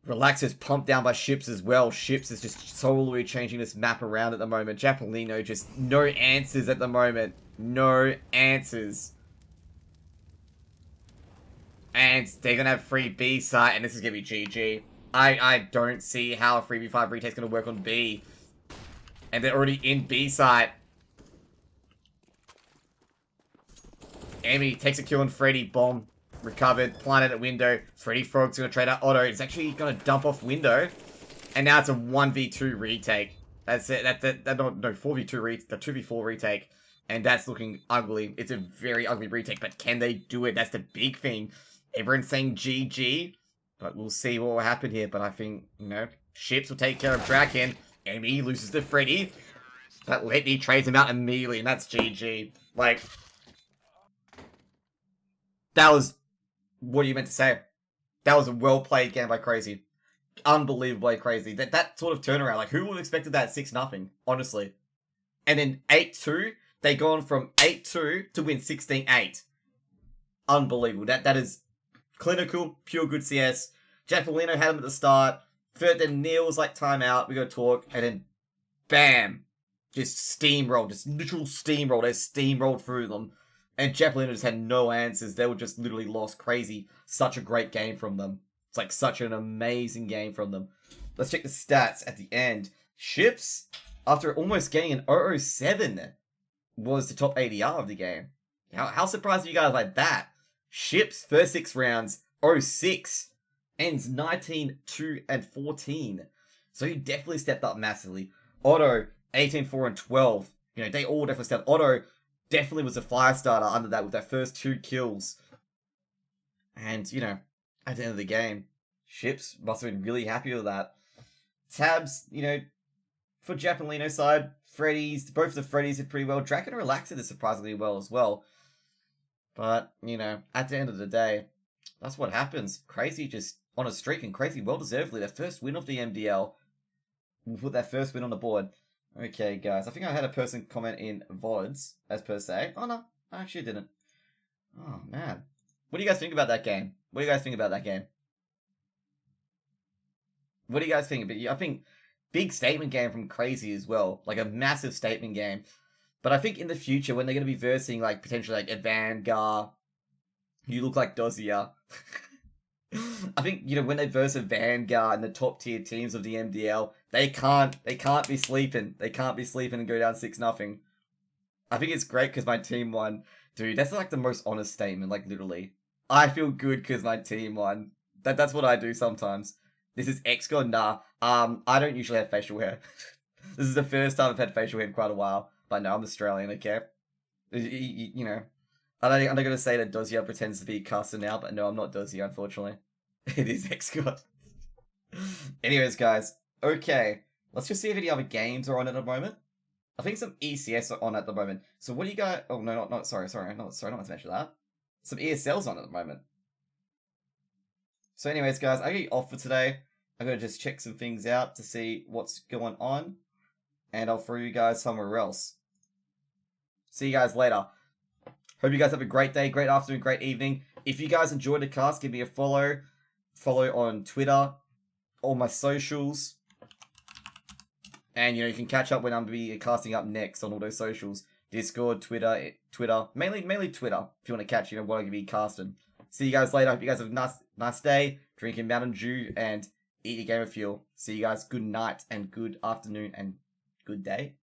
Speaker 1: Relax is pumped down by Ships as well. Ships is just solely changing this map around at the moment. Japaleno just no answers at the moment. No answers. And they're going to have free B site, and this is going to be GG. I don't see how a 3v5 retake is going to work on B. And they're already in B site. Amy takes a kill on Freddy. Bomb recovered. Planted at window. Freddy Frog's going to trade out Otto. It's actually going to dump off window. And now it's a 1v2 retake. That's it. That no 4v2 the 2v4 retake, and that's looking ugly. It's a very ugly retake, but can they do it? That's the big thing. Everyone's saying GG, but we'll see what will happen here. But I think, Ships will take care of Draken. Emmy loses to Freddy. But Letney trades him out immediately, and that's GG. Like, that was... What are you meant to say? That was a well-played game by Crazy. Unbelievably Crazy. That sort of turnaround, like, who would have expected that 6-0, honestly? And then 8-2, they gone from 8-2 to win 16-8. Unbelievable. That is clinical, pure good CS. Japaleno had him at the start. Then Neil was like, timeout, we gotta talk. And then, bam! Just steamrolled, just literal steamroll. They steamrolled through them. And Japaleno just had no answers. They were just literally lost. Crazy. Such a great game from them. It's like such an amazing game from them. Let's check the stats at the end. Ships, after almost getting an 007, was the top ADR of the game. How surprised are you guys like that? Ships, first 6 rounds, 06, ends 19, 2, and 14. So he definitely stepped up massively. Otto, 18, 4, and 12. They all definitely stepped. Otto definitely was a fire starter under that with their first 2 kills. And, at the end of the game, Ships must have been really happy with that. Tabs, for Japaleno's side, both the Freddies did pretty well. Draken and Relaxer did surprisingly well as well. But, at the end of the day, that's what happens. Crazy just on a streak, and Crazy well-deservedly. Their first win of the MDL. We'll put their first win on the board. Okay, guys. I think I had a person comment in VODs, as per se. Oh, no. I actually didn't. Oh, man. What do you guys think about that game? What do you guys think about that game? What do you guys think? I think big statement game from Crazy as well. Like a massive statement game. But I think in the future, when they're going to be versing, like, potentially, like, a Vanguard, you look like Dozier. I think, when they verse a Vanguard and the top tier teams of the MDL, they can't be sleeping. They can't be sleeping and go down 6-0. I think it's great because my team won. Dude, that's like the most honest statement, like literally. I feel good because my team won. That's what I do sometimes. This is Csgo. Nah. I don't usually have facial hair. This is the first time I've had facial hair in quite a while. But no, I'm Australian, okay? I'm not gonna say that Dozier pretends to be caster now, but no, I'm not Dozier, unfortunately. It is Csgo. Anyways, guys. Okay. Let's just see if any other games are on at the moment. I think some ECS are on at the moment. So what do you guys... Oh, no, not sorry, not to mention that. Some ESL's on at the moment. So anyways, guys, I get off for today. I'm going to just check some things out to see what's going on. And I'll throw you guys somewhere else. See you guys later. Hope you guys have a great day, great afternoon, great evening. If you guys enjoyed the cast, give me a follow. Follow on Twitter. All my socials. And, you can catch up when I'm be casting up next on all those socials. Discord, Twitter, mainly Twitter, if you want to catch, what I'm going to be casting. See you guys later. Hope you guys have a nice day, drinking Mountain Dew, and eat your game of fuel. See you guys. Good night, and good afternoon, and good day.